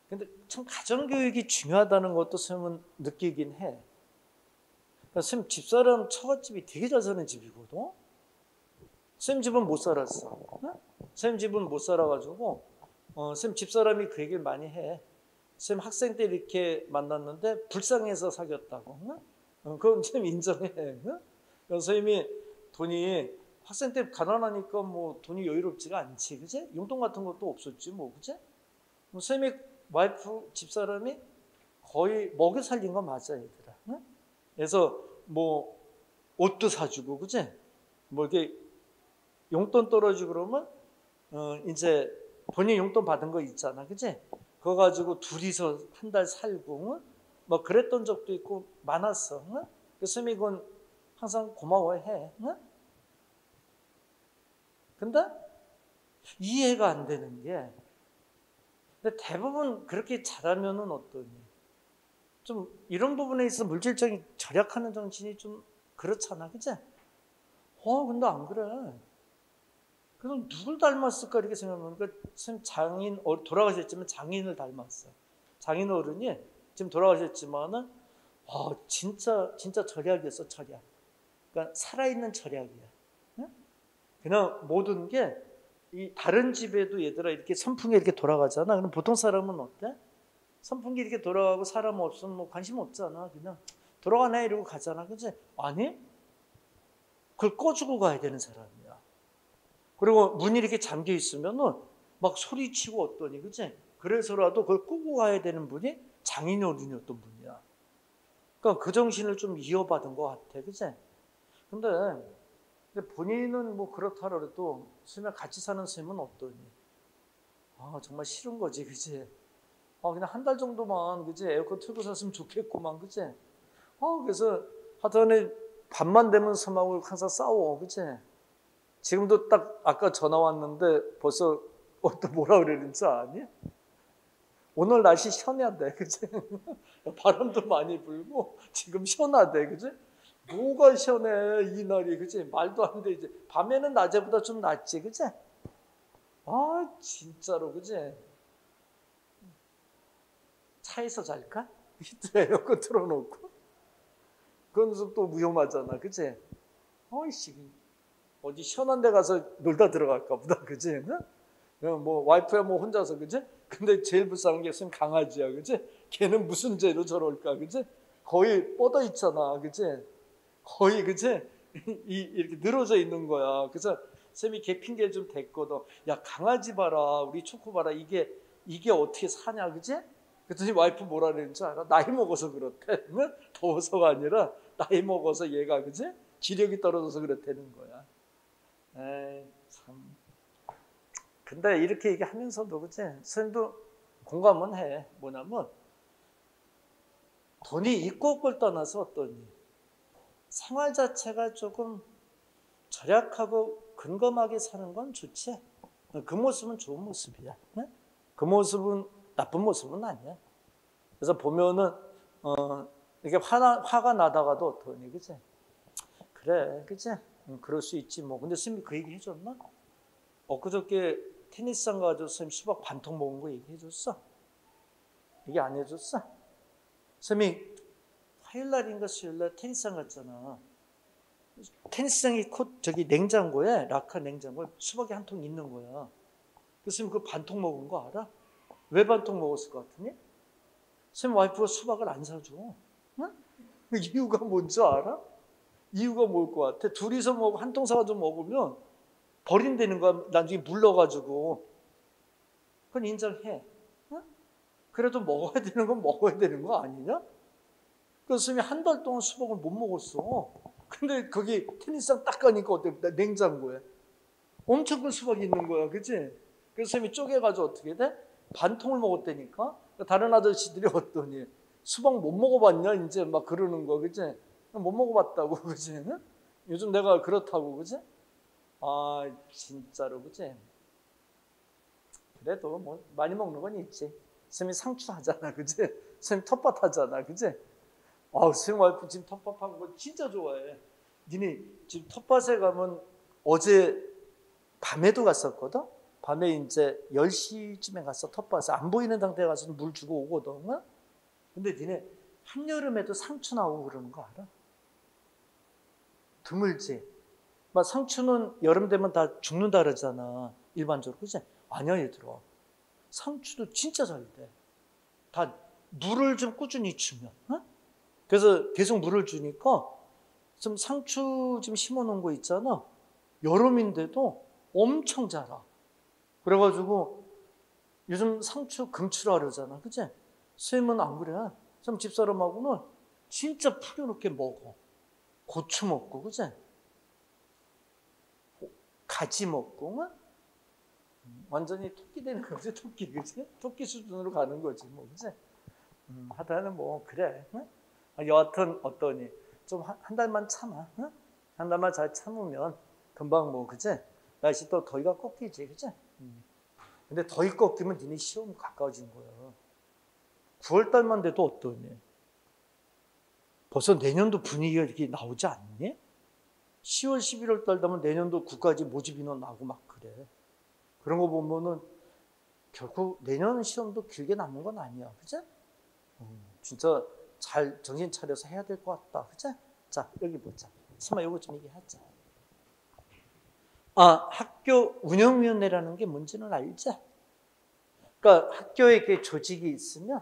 근데 참 가정교육이 중요하다는 것도 쌤은 느끼긴 해. 그러니까 쌤 집사람 처갓집이 되게 잘 사는 집이거든. 쌤 집은 못 살았어. 응? 쌤 집은 못 살아가지고 쌤 집사람이 그 얘기를 많이 해. 쌤 학생 때 이렇게 만났는데 불쌍해서 사귀었다고. 응? 그건 쌤 인정해. 응? 그래서 쌤이 돈이 학생 때 가난하니까 뭐 돈이 여유롭지가 않지, 그지? 용돈 같은 것도 없었지, 뭐, 그지? 쌤이 와이프 집사람이 거의 먹여 살린 거 맞아, 얘들아. 응? 그래서 뭐 옷도 사주고, 그지? 뭐 이렇게 용돈 떨어지고 그러면 이제 본인 용돈 받은 거 있잖아, 그지? 그거 가지고 둘이서 한 달 살고, 응? 뭐 그랬던 적도 있고 많았어. 응? 그래서 쌤이 그건 항상 고마워해. 응? 근데 이해가 안 되는 게, 근데 대부분 그렇게 잘하면은 어떠니? 좀 이런 부분에 있어 물질적인 절약하는 정신이 좀 그렇잖아, 그치? 근데 안 그래. 그럼 누굴 닮았을까 이렇게 생각해보니까 선 돌아가셨지만 장인을 닮았어. 장인 어른이 지금 돌아가셨지만은 진짜 절약이었어, 절약. 그러니까 살아있는 절약이야. 응? 그냥 모든 게 이 다른 집에도 얘들아 이렇게 선풍기 이렇게 돌아가잖아. 그럼 보통 사람은 어때? 선풍기 이렇게 돌아가고 사람 없으면 뭐 관심 없잖아. 그냥 돌아가네 이러고 가잖아, 그치? 아니? 그걸 꺼주고 가야 되는 사람이야. 그리고 문이 이렇게 잠겨 있으면은 막 소리치고 어떠니, 그치? 그래서라도 그걸 끄고 가야 되는 분이 장인어른이었던 분이야. 그러니까 그 정신을 좀 이어받은 것 같아, 그치? 근데 본인은 뭐 그렇다 그래도 쌤이랑 같이 사는 쌤은 어떠니? 정말 싫은 거지, 그치? 그냥 한 달 정도만, 그치? 에어컨 틀고 샀으면 좋겠구만, 그치? 그래서 하여튼 밤만 되면 쌤하고 항상 싸워, 그치? 지금도 딱 아까 전화 왔는데 벌써 또 뭐라 그러는지 아니? 오늘 날씨 시원하대, 그치? 바람도 많이 불고 지금 시원하대, 그치? 뭐가 시원해 이 날이, 그치? 말도 안 돼. 이제 밤에는 낮에보다 좀 낫지, 그치? 진짜로, 그치? 차에서 잘까? 에어컨 틀어놓고 그건 또 위험하잖아, 그치? 어이씨, 어디 시원한 데 가서 놀다 들어갈까 보다, 그치? 뭐 와이프야 뭐 혼자서, 그치? 근데 제일 불쌍한 게 있으면 강아지야, 그치? 걔는 무슨 죄로 저럴까, 그치? 거의 뻗어 있잖아, 그치? 거의, 그치? 이렇게 늘어져 있는 거야. 그래서 쌤이 걔 핑계 좀 댔거든. 야, 강아지 봐라, 우리 초코 봐라, 이게 어떻게 사냐, 그치? 그랬더니 와이프 뭐라 그랬는지 알아? 나이 먹어서 그렇대. 더워서가 아니라 나이 먹어서 얘가, 그치? 기력이 떨어져서 그렇다는 거야. 에이, 참. 근데 이렇게 얘기하면서도, 그치? 선생님도 공감은 해. 뭐냐면 돈이 있고 없고를 떠나서 어떠니? 생활 자체가 조금 절약하고 근검하게 사는 건 좋지. 그 모습은 좋은 모습이야. 그 모습은 나쁜 모습은 아니야. 그래서 보면은 이렇게 화가 나다가도 어떠니, 그치? 그래, 그치? 그럴 수 있지 뭐. 근데 선생님이 그 얘기 해줬나? 엊그저께 테니스장 가서 선생님 수박 반통 먹은 거 얘기해줬어? 얘기 안 해줬어? 선생님이 화요일날인가 수요일날 테니스장 갔잖아. 테니스장이 저기 냉장고에, 라카 냉장고에 수박이 한 통 있는 거야. 그래서 선생님 그 반통 먹은 거 알아? 왜 반통 먹었을 것 같으니? 선생님 와이프가 수박을 안 사줘. 응? 그 이유가 뭔지 알아? 이유가 뭘 것 같아? 둘이서 먹고 한 통 사가지고 먹으면 버린다는 거야. 나중에 물러가지고. 그건 인정해. 응? 그래도 먹어야 되는 건 먹어야 되는 거 아니냐? 그래서 선생님이 한 달 동안 수박을 못 먹었어. 근데 거기 테니스장 딱 가니까 어때? 냉장고에 엄청 큰 수박이 있는 거야. 그치? 그래서 선생님이 쪼개가지고 어떻게 돼? 반통을 먹었다니까? 다른 아저씨들이 어떠니? 수박 못 먹어봤냐? 이제 막 그러는 거, 그치? 못 먹어봤다고, 그치? 요즘 내가 그렇다고, 그치? 아, 진짜로, 그치? 그래도 뭐 많이 먹는 건 있지. 선생님이 상추 하잖아, 그치? 선생님 텃밭 하잖아, 그치? 선생님 와이프 지금 텃밭 하는 거 진짜 좋아해. 니네 지금 텃밭에 가면 어제 밤에도 갔었거든? 밤에 이제 10시쯤에 가서 텃밭에 안 보이는 상태에 가서 물 주고 오거든. 근데 니네 한여름에도 상추 나오고 그러는 거 알아? 드물지? 막 상추는 여름 되면 다 죽는다 그러잖아. 일반적으로. 그치? 아니야, 얘들아. 상추도 진짜 잘 돼. 다 물을 좀 꾸준히 주면. 그래서 계속 물을 주니까 좀 상추 좀 심어 놓은 거 있잖아. 여름인데도 엄청 자라. 그래가지고 요즘 상추 금추라 그러잖아. 그치? 선생님은 안 그래. 좀 집사람하고는 진짜 풀어놓게 먹어. 고추 먹고, 그치? 가지 먹고, 완전히 토끼 되는 거지, 토끼, 그치? 토끼 수준으로 가는 거지, 뭐, 그치? 하다는 뭐, 그래. 여하튼 어떠니? 좀 한 달만 참아. 한 달만 잘 참으면 금방 뭐, 그치? 날씨 또 더위가 꺾이지, 그치? 근데 더위 꺾이면 니네 시험 가까워진 거야. 9월 달만 돼도 어떠니? 벌써 내년도 분위기가 이렇게 나오지 않니? 10월, 11월 달 되면 내년도 국가직 모집 인원 나고 막 그래. 그런 거 보면은 결국 내년 시험도 길게 남는 건 아니야. 그치? 진짜 잘 정신 차려서 해야 될 것 같다. 그치? 자, 여기 보자. 설마 이거 좀 얘기하자. 학교 운영위원회라는 게 뭔지는 알지? 그러니까 학교에 이렇게 조직이 있으면,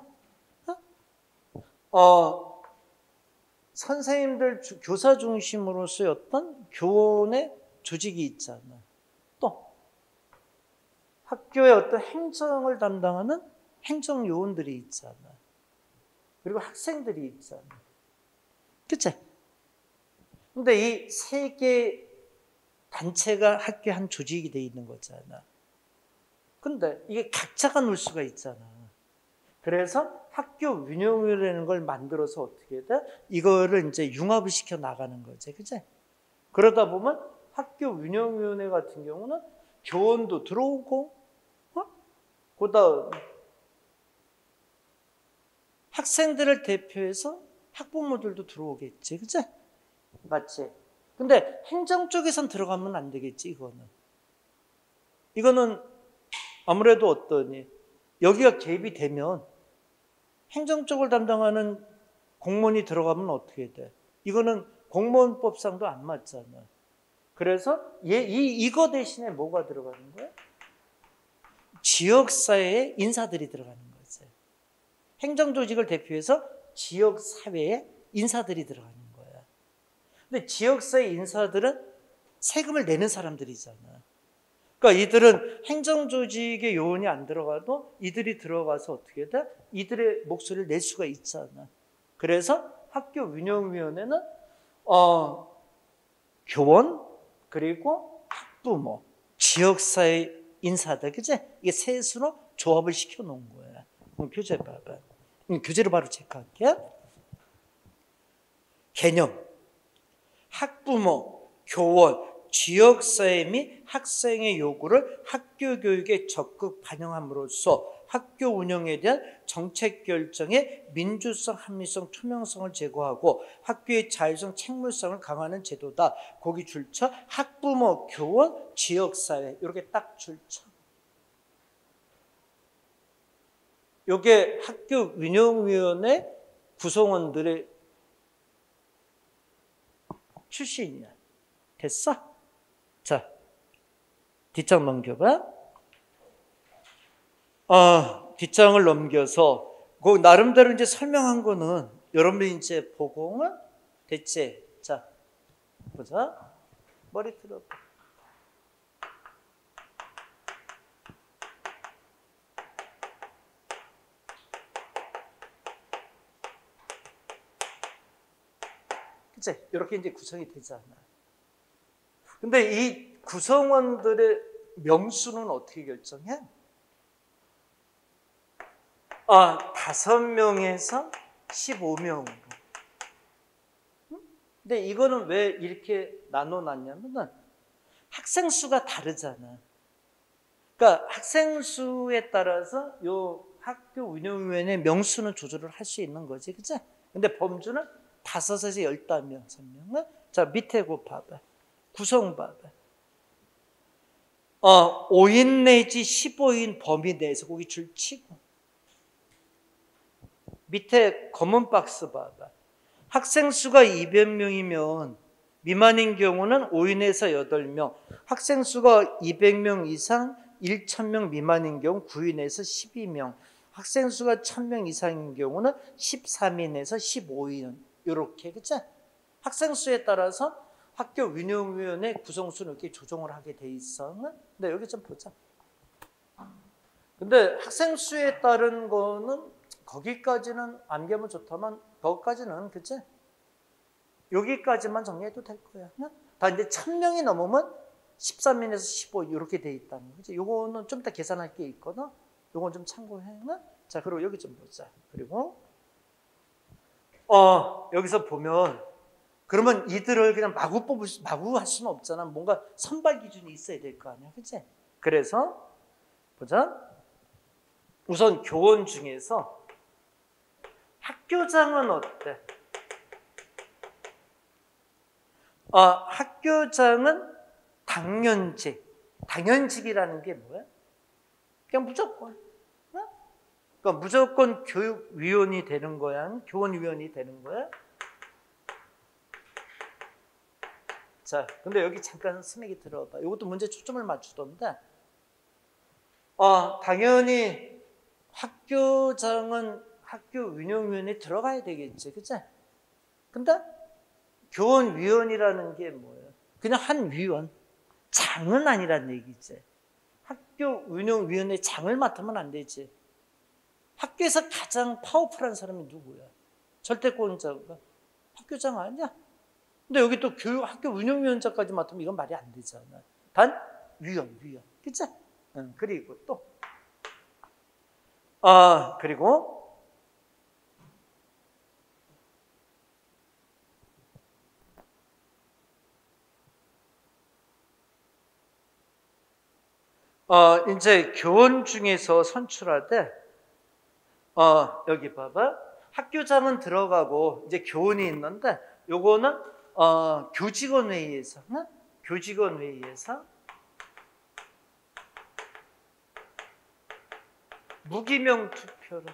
선생님들, 교사 중심으로서의 어떤 교원의 조직이 있잖아. 또 학교의 어떤 행정을 담당하는 행정요원들이 있잖아. 그리고 학생들이 있잖아. 그치? 근데 이 세 개 단체가 학교에 한 조직이 돼 있는 거잖아. 근데 이게 각자가 놀 수가 있잖아. 그래서 학교 운영위원회라는 걸 만들어서 어떻게 돼? 이거를 이제 융합을 시켜 나가는 거지. 그치? 그러다 보면 학교 운영위원회 같은 경우는 교원도 들어오고, 그다음 학생들을 대표해서 학부모들도 들어오겠지. 그치? 맞지? 근데 행정 쪽에선 들어가면 안 되겠지, 이거는 아무래도 어떠니? 여기가 개입이 되면 행정 쪽을 담당하는 공무원이 들어가면 어떻게 돼? 이거는 공무원법상도 안 맞잖아. 그래서 이거 대신에 뭐가 들어가는 거야? 지역사회의 인사들이 들어가는 거지. 행정조직을 대표해서 지역사회의 인사들이 들어가는 거야. 근데 지역사회 인사들은 세금을 내는 사람들이잖아. 그러니까 이들은 행정조직의 요원이 안 들어가도 이들이 들어가서 어떻게 돼? 이들의 목소리를 낼 수가 있잖아. 그래서 학교 운영위원회는 교원 그리고 학부모, 지역사회 인사들, 그치? 이게 셋으로 조합을 시켜놓은 거야. 그럼 교재 봐봐. 교재로 바로 체크할게. 개념, 학부모, 교원, 지역사회 및 학생의 요구를 학교 교육에 적극 반영함으로써 학교 운영에 대한 정책 결정의 민주성, 합리성, 투명성을 제고하고 학교의 자율성, 책무성을 강화하는 제도다. 거기 줄쳐 학부모, 교원, 지역사회 이렇게 딱 줄쳐. 이게 학교 운영위원회 구성원들의 출신이야. 됐어? 자, 뒷장 넘겨봐. 뒷장을 넘겨서 그 나름대로 이제 설명한 거는 여러분들이 이제 보고 됐지? 자, 보자. 머리 들어봐. 그치? 이렇게 이제 구성이 되잖아. 근데 이 구성원들의 명수는 어떻게 결정해? 5명에서 15명으로. 근데 이거는 왜 이렇게 나눠놨냐면은 학생 수가 다르잖아. 그러니까 학생 수에 따라서 요 학교 운영위원회 명수는 조절을 할 수 있는 거지. 그치? 근데 범주는 5에서 15명. 자, 밑에 거 봐봐. 구성 봐봐. 5인 내지 15인 범위 내에서 거기 줄 치고. 밑에 검은 박스 봐봐. 학생 수가 200명이면 미만인 경우는 5인에서 8명. 학생 수가 200명 이상 1,000명 미만인 경우 9인에서 12명. 학생 수가 1,000명 이상인 경우는 13인에서 15인. 이렇게, 그치? 학생 수에 따라서 학교 운영위원회 구성수는 이렇게 조정을 하게 돼 있어. 근데 여기 좀 보자. 근데 학생 수에 따른 거는 거기까지는 암기하면 좋다만 거기까지는, 그치? 여기까지만 정리해도 될 거야. 다 이제 1,000명이 넘으면 13인에서 15 이렇게 돼 있다는 거지. 요거는 좀 이따 계산할 게 있거든. 요건 좀 참고해. 자, 그리고 여기 좀 보자. 그리고 여기서 보면 그러면 이들을 그냥 마구 할 수는 없잖아. 뭔가 선발 기준이 있어야 될 거 아니야. 그치? 그래서 보자. 우선 교원 중에서 학교장은 어때? 학교장은 당연직이라는 게 뭐야? 그냥 무조건. 그러니까 무조건 교육위원이 되는 거야? 교원위원이 되는 거야? 자, 근데 여기 잠깐 스맥이 들어봐. 이것도 문제 초점을 맞추던데. 당연히 학교장은 학교 운영위원회에 들어가야 되겠지, 그치? 근데 교원위원이라는 게 뭐예요? 그냥 한 위원, 장은 아니란 얘기지. 학교 운영위원회 장을 맡으면 안 되지. 학교에서 가장 파워풀한 사람이 누구야? 절대권자가 학교장 아니야? 근데 여기 또 학교 운영위원장까지 맡으면 이건 말이 안 되잖아. 단 위원. 그치? 그리고 또 그리고 이제 교원 중에서 선출할 때 여기 봐봐. 학교장은 들어가고 이제 교원이 있는데 요거는 교직원 회의에서 무기명 투표로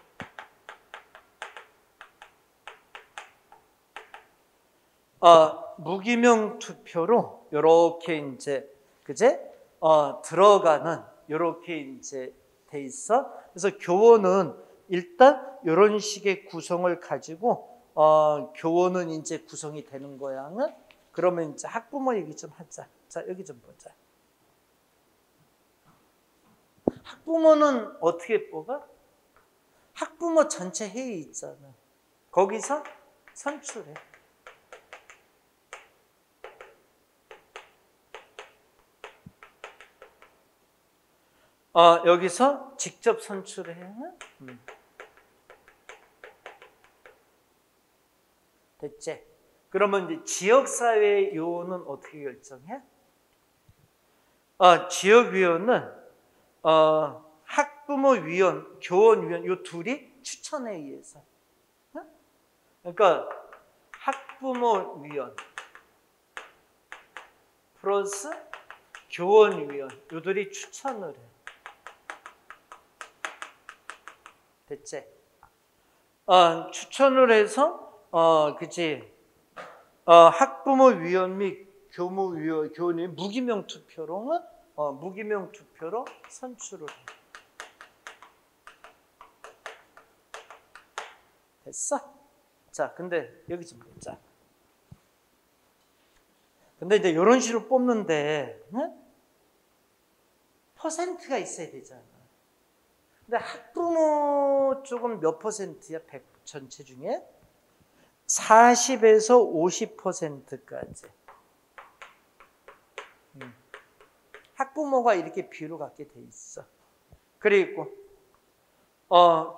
무기명 투표로 요렇게 이제 그제 들어가는 요렇게 이제 돼 있어. 그래서 교원은 일단 이런 식의 구성을 가지고 교원은 이제 구성이 되는 거야. 그러면 이제 학부모 얘기 좀 하자. 자, 여기 좀 보자. 학부모는 어떻게 뽑아? 학부모 전체 회의 있잖아. 거기서 선출해. 여기서 직접 선출해. 됐지? 그러면 이제 지역사회 요원은 어떻게 결정해? 지역위원은 학부모위원, 교원위원 요 둘이 추천에 의해서. 그러니까 학부모위원 플러스 교원위원 요들이 추천을 해. 됐지? 추천을 해서 그치? 학부모위원 및 교무위원, 교원이 무기명 투표로 선출을 해. 됐어? 자, 근데 여기 좀 보자. 근데 이제 이런 식으로 뽑는데, 응? 퍼센트가 있어야 되잖아. 근데 학부모 쪽은 몇 퍼센트야? 100 전체 중에? 40에서 50%까지. 학부모가 이렇게 비율을 갖게 돼 있어. 그리고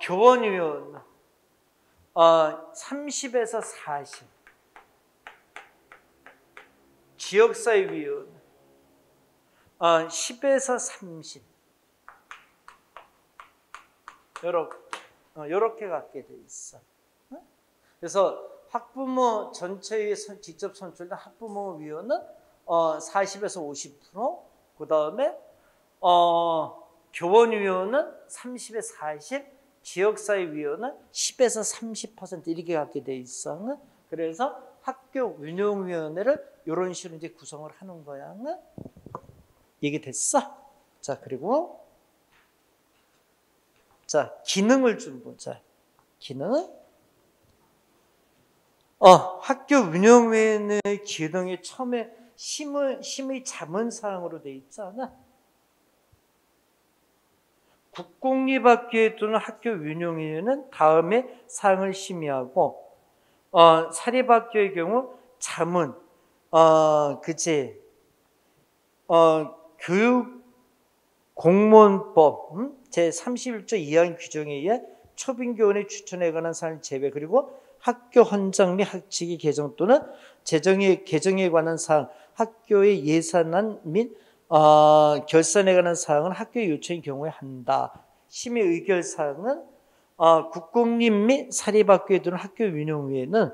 교원위원 30에서 40. 지역사회위원 10에서 30. 요렇게 갖게 돼 있어. 그래서 학부모 전체의 직접 선출된 학부모위원은 40에서 50%, 그 다음에 교원위원은 30에서 40, 지역사회위원은 10에서 30% 이렇게 갖게 돼 있어. 그래서 학교 운영위원회를 이런 식으로 이제 구성을 하는 거야. 얘기됐어? 자, 그리고 자, 기능을 좀 보자. 기능. 학교 운영위원회의 기능이 처음에 심의 자문사항으로 돼 있잖아. 국공립학교에 두는 학교 운영위원회는 다음에 사항을 심의하고, 사립학교의 경우 자문, 교육 공무원법 제31조 2항 규정에 의해 초빙교원의 추천에 관한 사항 제외, 그리고 학교 헌장 및 학칙의 개정 또는 개정에 관한 사항, 학교의 예산안 및 결산에 관한 사항은 학교의 요청의 경우에 한다. 심의 의결 사항은 국공립 및 사립학교에 두는 학교 운영위에는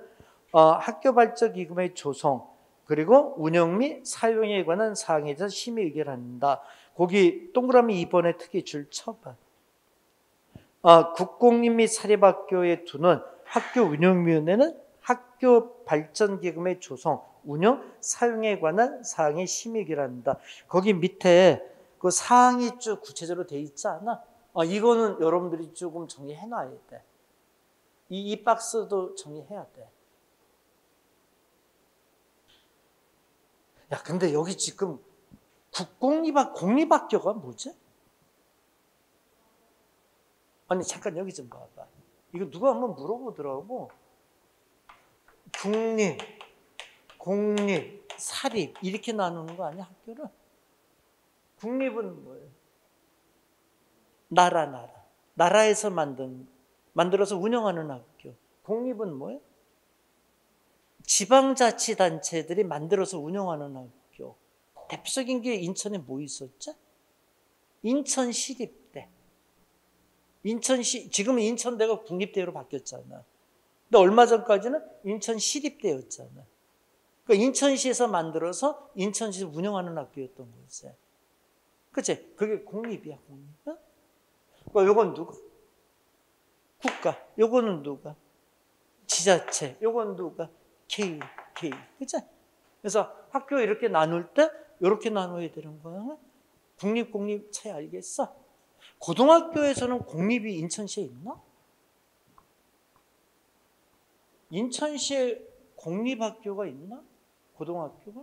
학교 발전 기금의 조성 그리고 운영 및 사용에 관한 사항에 대해서 심의 의결한다. 거기 동그라미 2번에 특히 줄 쳐봐. 국공립 및 사립학교에 두는 학교 운영위원회는 학교 발전 기금의 조성, 운영, 사용에 관한 사항에 심의 의결한다. 거기 밑에 그 사항이 쭉 구체적으로 돼 있지 않아? 이거는 여러분들이 조금 정리해 놔야 돼. 이 박스도 정리해야 돼. 야, 근데 여기 지금 공립학교가 뭐지? 아니, 잠깐 여기 좀 봐봐. 이거 누가 한번 물어보더라고. 국립, 공립, 사립 이렇게 나누는 거 아니야, 학교를? 국립은 뭐예요? 나라에서 만들어서 운영하는 학교. 공립은 뭐예요? 지방자치단체들이 만들어서 운영하는 학교. 대표적인 게 인천에 뭐 있었죠? 인천시립대. 지금은 인천대가 국립대로 바뀌었잖아. 근데 얼마 전까지는 인천시립대였잖아. 그러니까 인천시에서 만들어서 인천시에서 운영하는 학교였던 거지. 그치? 그게 공립이야, 공립. 그러니까 요건 누가? 국가. 요거는 누가? 지자체. 요건 누가? 개인. 그치? 그래서 학교 이렇게 나눌 때 이렇게 나눠야 되는 거야. 국립, 공립 차이 알겠어? 고등학교에서는 공립이 인천시에 있나? 인천시에 공립학교가 있나? 고등학교가?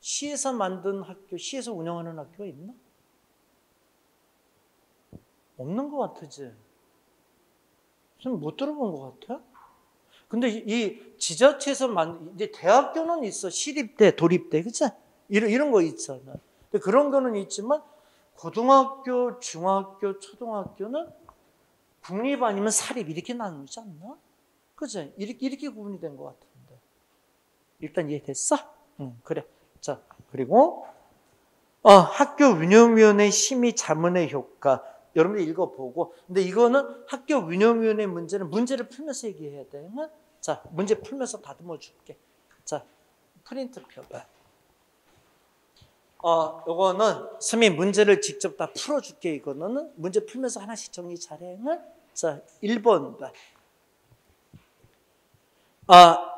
시에서 만든 학교, 시에서 운영하는 학교가 있나? 없는 것 같지? 좀 못 들어본 것 같아? 근데 이 지자체에서 이제 대학교는 있어. 시립대, 도립대, 그치? 이런 거 있잖아. 근데 그런 거는 있지만, 고등학교, 중학교, 초등학교는 국립 아니면 사립 이렇게 나누지 않나? 그치? 이렇게 구분이 된 것 같은데. 일단 이해됐어? 응, 그래. 자, 그리고, 학교 운영위원회 심의 자문의 효과. 여러분들 읽어보고. 근데 이거는 학교 운영위원회 문제는 문제를 풀면서 얘기해야 돼. 자, 문제 풀면서 다듬어 줄게. 자, 프린트 펴봐. 요거는 선생님 문제를 직접 다 풀어줄게. 이거는 문제 풀면서 하나씩 정리 잘해. 자, 1번 봐.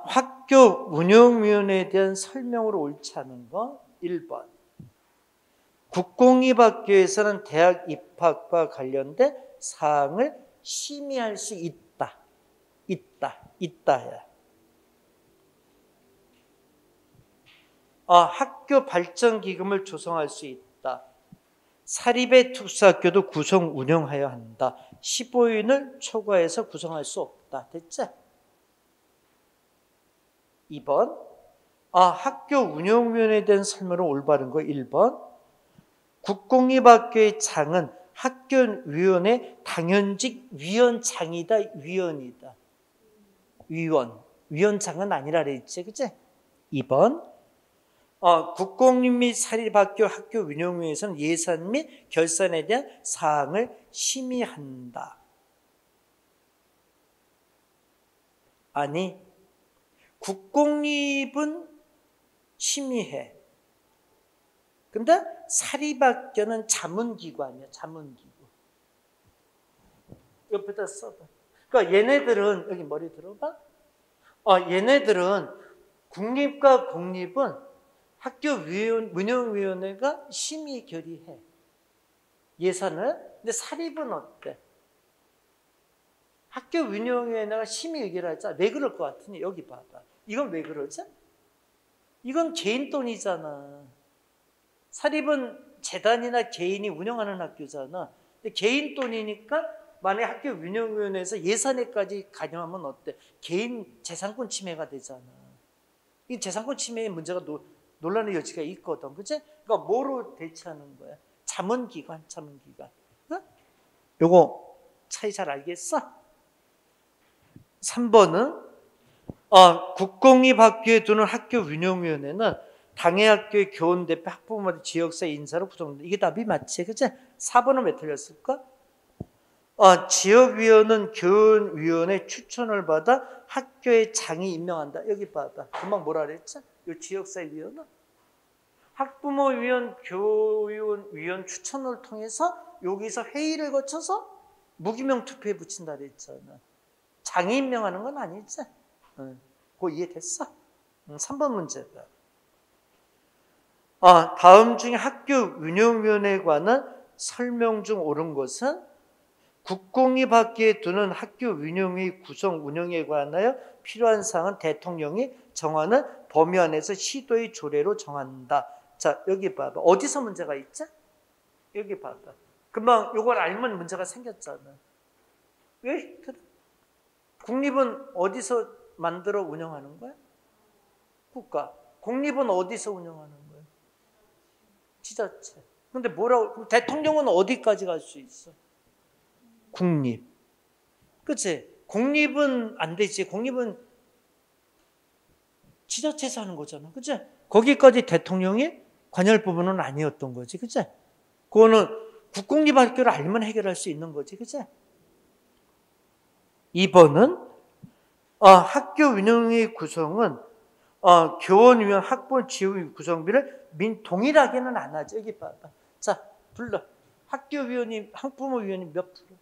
학교 운영위원회에 대한 설명으로 옳지 않은 거 1번. 국공립학교에서는 대학 입학과 관련된 사항을 심의할 수 있다야. 학교 발전 기금을 조성할 수 있다. 사립의 특수학교도 구성 운영하여야 한다. 15인을 초과해서 구성할 수 없다. 됐지? 2번. 학교 운영위원회에 대한 설명은 올바른 거 1번. 국공립학교의 장은 학교위원회 당연직 위원장이다, 위원이다. 위원장은 아니라 그랬지, 그치? 2번. 국공립 및 사립학교 학교 운영위에서는 예산 및 결산에 대한 사항을 심의한다. 아니, 국공립은 심의해. 근데 사립학교는 자문기관이야, 자문기구. 옆에다 써봐. 그러니까 얘네들은, 여기 머리 들어봐. 얘네들은 국립과 공립은 학교 운영위원회가 심의 결의해. 예산을. 근데 사립은 어때? 학교 운영위원회가 심의 의결을 하자. 왜 그럴 것 같으니? 여기 봐봐. 이건 왜 그러지? 이건 개인 돈이잖아. 사립은 재단이나 개인이 운영하는 학교잖아. 근데 개인 돈이니까 만약에 학교 운영위원회에서 예산에까지 가념하면 어때? 개인 재산권 침해가 되잖아. 이 재산권 침해의 문제가 논란의 여지가 있거든. 그치? 그러니까 뭐로 대처하는 거야? 자문기관. 어? 요거 차이 잘 알겠어? 3번은 국공립학교에 두는 학교 운영위원회는 당해학교의 교원대표, 학부모들, 지역사 인사로 구성된다. 이게 답이 맞지? 그치? 4번은 왜 틀렸을까? 지역위원은 교원위원회 추천을 받아 학교의 장이 임명한다. 여기 봐봐. 금방 뭐라 그랬지? 이 지역사위원은 학부모위원, 교원위원 추천을 통해서 여기서 회의를 거쳐서 무기명 투표에 붙인다 그랬잖아. 장이 임명하는 건 아니지? 그거 이해됐어? 3번 문제다. 다음 중에 학교 운영위원회에 관한 설명 중 옳은 것은 국공립학교에 두는 학교 운영위 구성 운영에 관하여 필요한 사항은 대통령이 정하는 범위 안에서 시도의 조례로 정한다. 자, 여기 봐봐. 어디서 문제가 있지? 여기 봐봐. 금방 이걸 알면 문제가 생겼잖아. 왜? 국립은 어디서 만들어 운영하는 거야? 국가. 공립은 어디서 운영하는 거야? 지자체. 근데 뭐라고? 대통령은 어디까지 갈 수 있어? 국립. 그치? 공립은 안 되지. 공립은 지자체에서 하는 거잖아. 그치? 거기까지 대통령이 관여할 부분은 아니었던 거지. 그치? 그거는 국공립학교를 알면 해결할 수 있는 거지. 그치? 2번은 학교 운영의 구성은 교원위원, 학부모, 지휘 구성비를 동일하게는 안 하지. 여기 봐봐. 자, 불러. 학교위원이, 학부모위원이 몇 프로?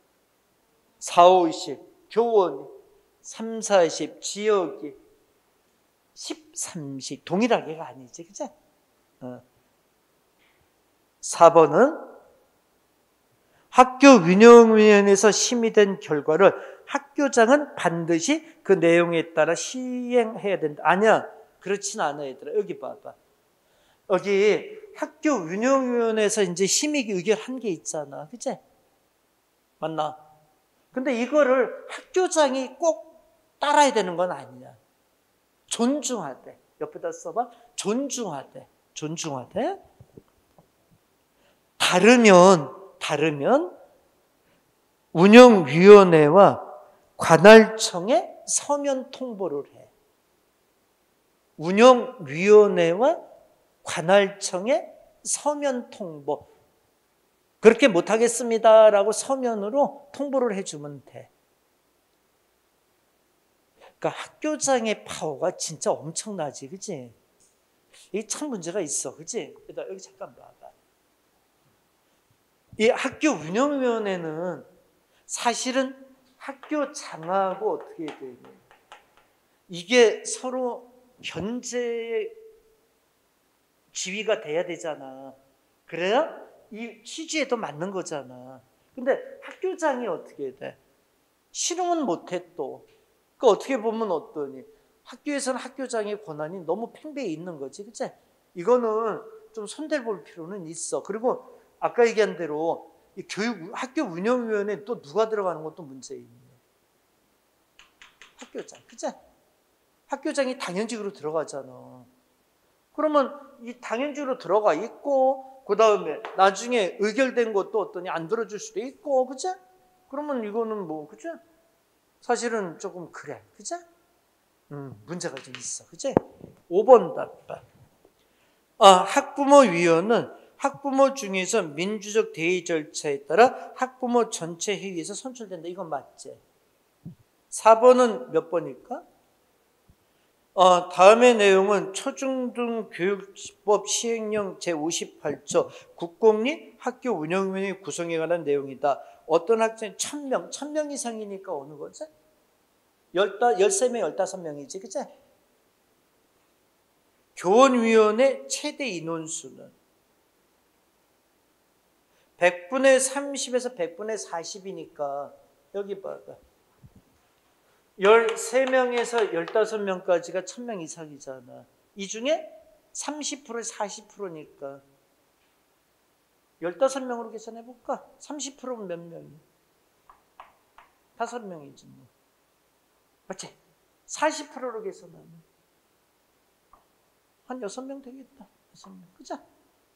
4, 50. 교원이 3, 40. 지역이 10, 30. 동일하게가 아니지. 그치? 4번은 학교 운영위원회에서 심의된 결과를 학교장은 반드시 그 내용에 따라 시행해야 된다. 아니야. 그렇진 않아, 얘들아. 여기 봐봐. 여기 학교 운영위원회에서 이제 심의 의결한 게 있잖아. 그치? 맞나? 근데 이거를 학교장이 꼭 따라야 되는 건 아니야. 존중하되. 옆에다 써봐. 존중하되. 다르면 운영위원회와 관할청에 서면 통보를 해. 운영위원회와 관할청에 서면 통보. 그렇게 못하겠습니다라고 서면으로 통보를 해주면 돼. 그러니까 학교장의 파워가 진짜 엄청나지, 그치? 이게 참 문제가 있어, 그치? 여기 잠깐 봐봐. 이 학교 운영위원회는 사실은 학교장하고 어떻게 되냐? 이게 서로 견제의 지위가 돼야 되잖아. 그래야 이 취지에 더 맞는 거잖아. 근데 학교장이 어떻게 돼? 실행은 못해 또. 그 어떻게 보면 어떠니? 학교에서는 학교장의 권한이 너무 팽배해 있는 거지, 그치? 이거는 좀 손댈 볼 필요는 있어. 그리고 아까 얘기한 대로 이 학교 운영위원회에 또 누가 들어가는 것도 문제 있네. 학교장, 그치? 학교장이 당연직으로 들어가잖아. 그러면 이 당연직으로 들어가 있고, 그 다음에 나중에 의결된 것도 어떠니 안 들어줄 수도 있고, 그치? 그러면 이거는 뭐, 그치? 사실은 조금 그래, 그치? 문제가 좀 있어, 그치? 5번 답변. 학부모위원은 학부모 중에서 민주적 대의 절차에 따라 학부모 전체 회의에서 선출된다. 이건 맞지? 4번은 몇 번일까? 다음의 내용은 초중등 교육법 시행령 제58조 국공립 학교 운영위원회 구성에 관한 내용이다. 어떤 학생 1000명 이상이니까 어느 거지? 13명, 15명이지, 그치? 교원위원회 최대 인원수는 100분의 30에서 100분의 40이니까 여기 봐봐. 13명에서 15명까지가 1000명 이상이잖아. 이 중에 30% 40%니까 15명으로 계산해볼까? 30%면 몇 명이? 5명이지 뭐. 맞지? 40%로 계산하면 한 6명 되겠다. 6명. 그죠?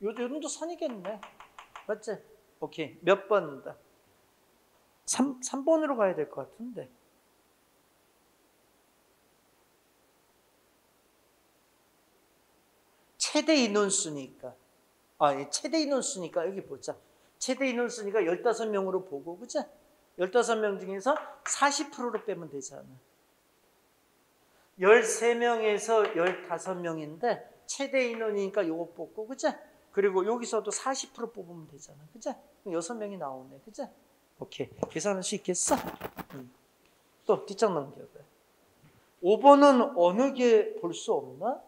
요 정도 선이겠네. 맞지? 오케이. 몇 번이다? 3번으로 가야 될 것 같은데. 최대 인원수니까. 최대 인원수니까 여기 보자. 최대 인원수니까 15명으로 보고, 그죠? 15명 중에서 40%로 빼면 되잖아. 13명에서 15명인데 최대 인원이니까 요거 뽑고, 그죠? 그리고 여기서도 40% 뽑으면 되잖아. 그죠? 6명이 나오네. 그죠? 오케이. 계산할 수 있겠어? 또 뒷장 넘겨봐. 5번은 어느 게 볼 수 없나?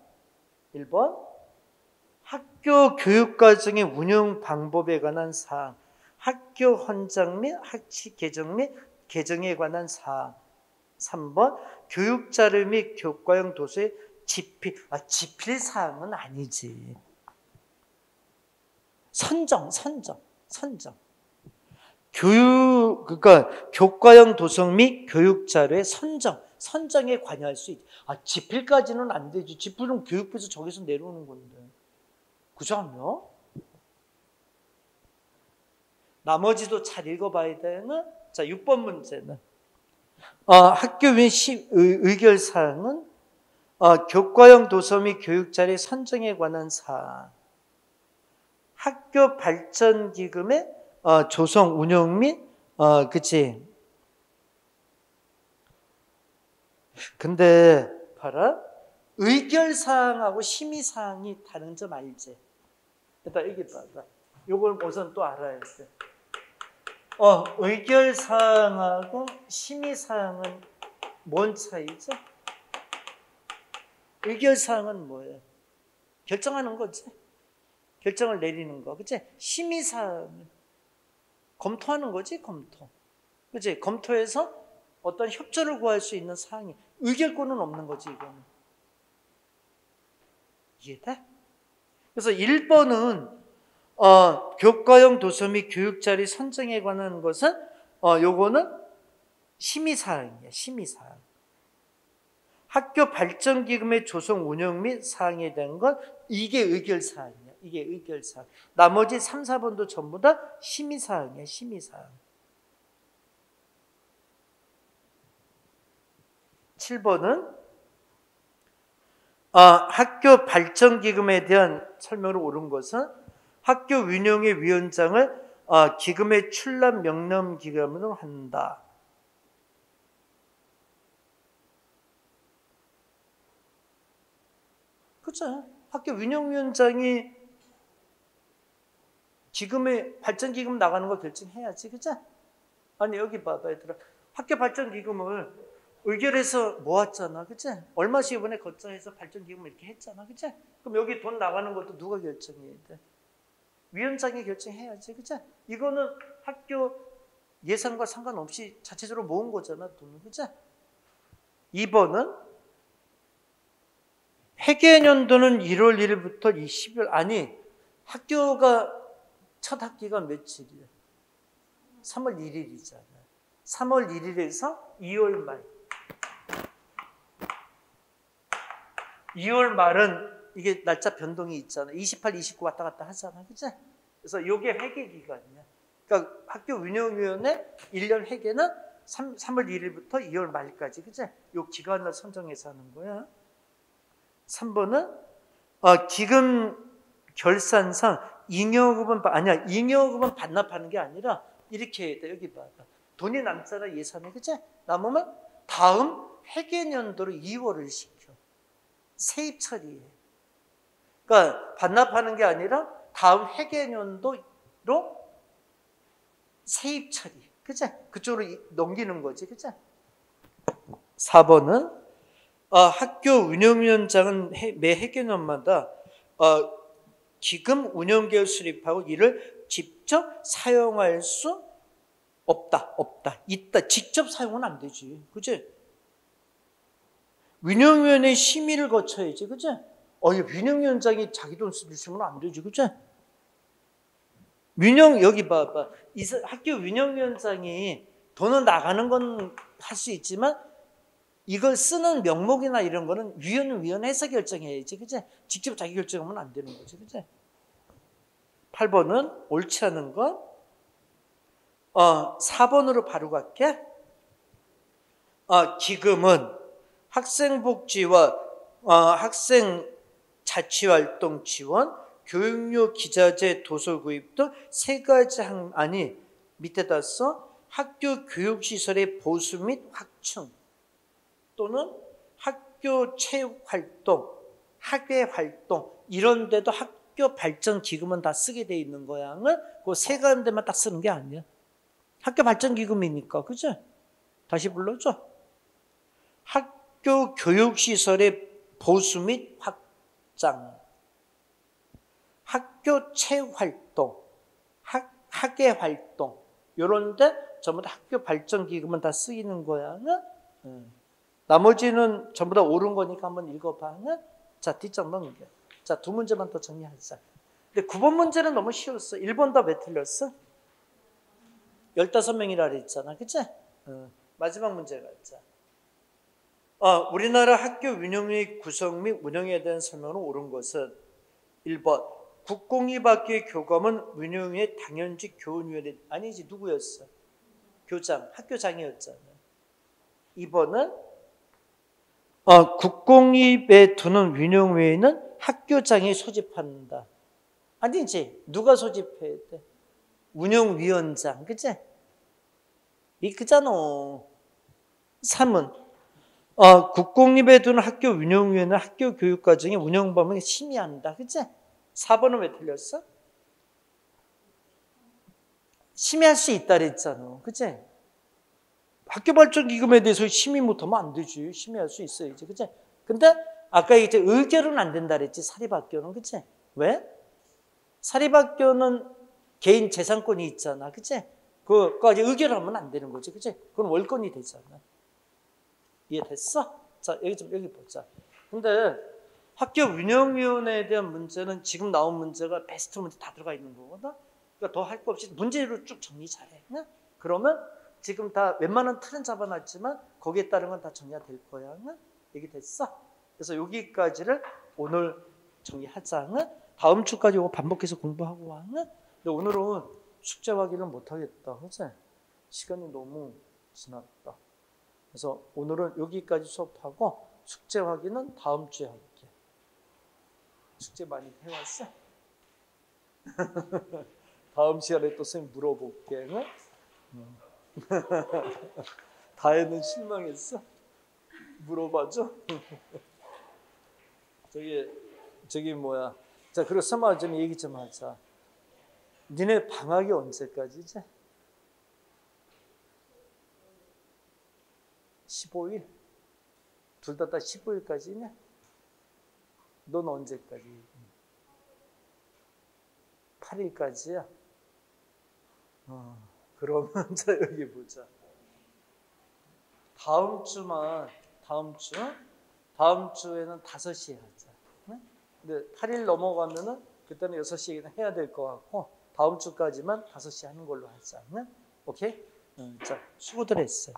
1번. 학교 교육과정의 운영 방법에 관한 사항, 학교 헌장 및 학칙 개정 및 개정에 관한 사항. 3번 교육자료 및 교과형 도서의 집필 사항은 아니지. 선정. 그러니까 교과형 도서 및 교육자료의 선정에 관여할 수 있지. 집필까지는 안 되지. 집필은 교육부에서 저기서 내려오는 건데. 그죠 않냐? 나머지도 잘 읽어봐야 되는. 자, 6번 문제는 학교 및 의결 사항은 교과형 도서 및 교육자료의 선정에 관한 사항, 학교 발전 기금의 조성 운영 및 그치? 근데 봐라, 의결 사항하고 심의 사항이 다른 점 알지? 일단 여기 봐봐. 요걸 우선 또 알아야 돼. 의결 사항하고 심의 사항은 뭔 차이죠? 의결 사항은 뭐예요? 결정하는 거지. 결정을 내리는 거, 그치? 심의 사항은 검토하는 거지, 검토. 그치? 검토해서 어떤 협조를 구할 수 있는 사항이, 의결권은 없는 거지, 이거는. 이해돼? 그래서 1번은 교과형 도서 및 교육자료 선정에 관한 것은 요거는 심의사항이야. 심의사항. 학교 발전기금의 조성 운영 및 사항에 대한 건 이게 의결사항이야. 이게 의결사항. 나머지 3, 4번도 전부 다 심의사항이야. 심의사항. 7번은 학교 발전기금에 대한 설명으로 옳은 것은 학교 운영의 위원장을 기금의 출납 명령 기관으로 한다. 그렇죠? 학교 운영위원장이 기금의 발전기금 나가는 거 결정해야지, 그죠? 아니 여기 봐봐 얘들아, 학교 발전기금을 의결해서 모았잖아, 그치? 얼마씩 이번에 거쳐해서 발전기금 이렇게 했잖아, 그치? 그럼 여기 돈 나가는 것도 누가 결정해야 돼? 위원장이 결정해야지, 그치? 이거는 학교 예산과 상관없이 자체적으로 모은 거잖아, 돈은, 그치? 2번은 회계연도는 1월 1일부터 12월, 아니 학교가 첫 학기가 며칠이야? 3월 1일이잖아. 3월 1일에서 2월 말. 2월 말은 이게 날짜 변동이 있잖아. 28, 29 왔다 갔다 하잖아. 그치? 그래서 이게 회계 기간이야. 그러니까 학교 운영위원회 1년 회계는 3월 1일부터 2월 말까지. 그치? 이 기간을 선정해서 하는 거야. 3번은 기금 결산상 잉여금은 잉여금은 반납하는 게 아니라 이렇게 해야 돼. 여기 봐봐. 돈이 남잖아, 예산에. 그치? 남으면 다음 회계연도로 2월을 시켜. 세입 처리해. 그러니까 반납하는 게 아니라 다음 회계연도로 세입 처리. 그치? 그쪽으로 넘기는 거지. 그치? 4번은 학교 운영위원장은 매 회계년마다 기금 운영계획 수립하고 이를 직접 사용할 수 없다. 있다. 직접 사용은 안 되지. 그치? 운영위원회 심의를 거쳐야지. 그치? 운영위원장이 자기 돈 쓰면 안 되지. 그치? 여기 봐봐. 학교 운영위원장이 돈은 나가는 건 할 수 있지만 이걸 쓰는 명목이나 이런 거는 위원회에서 결정해야지. 그치? 직접 자기 결정하면 안 되는 거지. 그치? 8번은 옳지 않은 거. 4번으로 바로 갈게. 기금은 학생복지와 학생 자치활동 지원, 교육료 기자재 도서 구입 등 세 가지 아니 밑에다 써 학교 교육시설의 보수 및 확충 또는 학교 체육활동, 학예활동 이런 데도 학교 발전 기금은 다 쓰게 돼 있는 거야. 그 세 가지 데만 딱 쓰는 게 아니야. 학교 발전 기금이니까. 그죠? 다시 불러줘. 학교 교육시설의 보수 및 확장, 학교 체육활동, 학예활동 이런 데 전부 다 학교 발전 기금은 다 쓰이는 거야. 나머지는 전부 다 옳은 거니까 한번 읽어봐. 자, 뒷장 넘겨. 자, 두 문제만 더 정리하자. 근데 9번 문제는 너무 쉬웠어. 1번 다 왜 틀렸어? 15명이라 그랬잖아. 그치? 마지막 문제 가자. 우리나라 학교 운영의 구성 및 운영에 대한 설명으로 옳은 것은 1번 국공립학교의 교감은 운영의 당연직 교원위원회 아니지 누구였어? 교장, 학교장이었잖아. 2번은 국공립에 두는 운영위에는 학교장이 소집한다. 아니지 누가 소집해야 돼? 운영위원장, 그치? 그잖아. 3은 국공립에 두는 학교 운영위원회는 학교 교육과정의 운영 범위를 심의한다. 그치? 4번은 왜 틀렸어? 심의할 수 있다 그랬잖아. 그치? 학교 발전 기금에 대해서 심의 못하면 안 되지. 심의할 수 있어야지. 그치? 근데 아까 이제 의결은 안 된다 그랬지. 사립학교는. 그치? 왜? 사립학교는 개인 재산권이 있잖아. 그치? 그거까지 의결하면 안 되는 거지. 그치? 그건 월권이 되잖아. 이해됐어? 자, 여기 보자. 근데 학교 운영위원회에 대한 문제는 지금 나온 문제가 베스트 문제 다 들어가 있는 거거든. 그러니까 더 할 거 없이 문제로 쭉 정리 잘해. 네? 그러면 지금 다 웬만한 틀은 잡아놨지만 거기에 따른 건 다 정리가 될 거야. 네? 얘기됐어? 그래서 여기까지를 오늘 정리하자. 네? 다음 주까지 이거 반복해서 공부하고 와. 네? 근데 오늘은 숙제 확인을 못하겠다. 그치? 시간이 너무 지났다. 그래서 오늘은 여기까지 수업하고 숙제 확인은 다음 주에 할게. 숙제 많이 해왔어? 다음 시간에 또 선생님 물어볼게. 응? 다혜는 실망했어? 물어봐줘. 저기 뭐야. 자, 그리고 서마 좀 얘기 좀 하자. 니네 방학이 언제까지지? 15일? 둘 다 15일까지냐? 넌 언제까지? 8일까지야? 그러면 자 여기 보자. 다음 주에는 5시에 하자. 응? 근데 8일 넘어가면은 그때는 6시에 해야 될 것 같고 다음 주까지만 5시 하는 걸로 하자. 응? 오케이? 자, 수고들 했어요.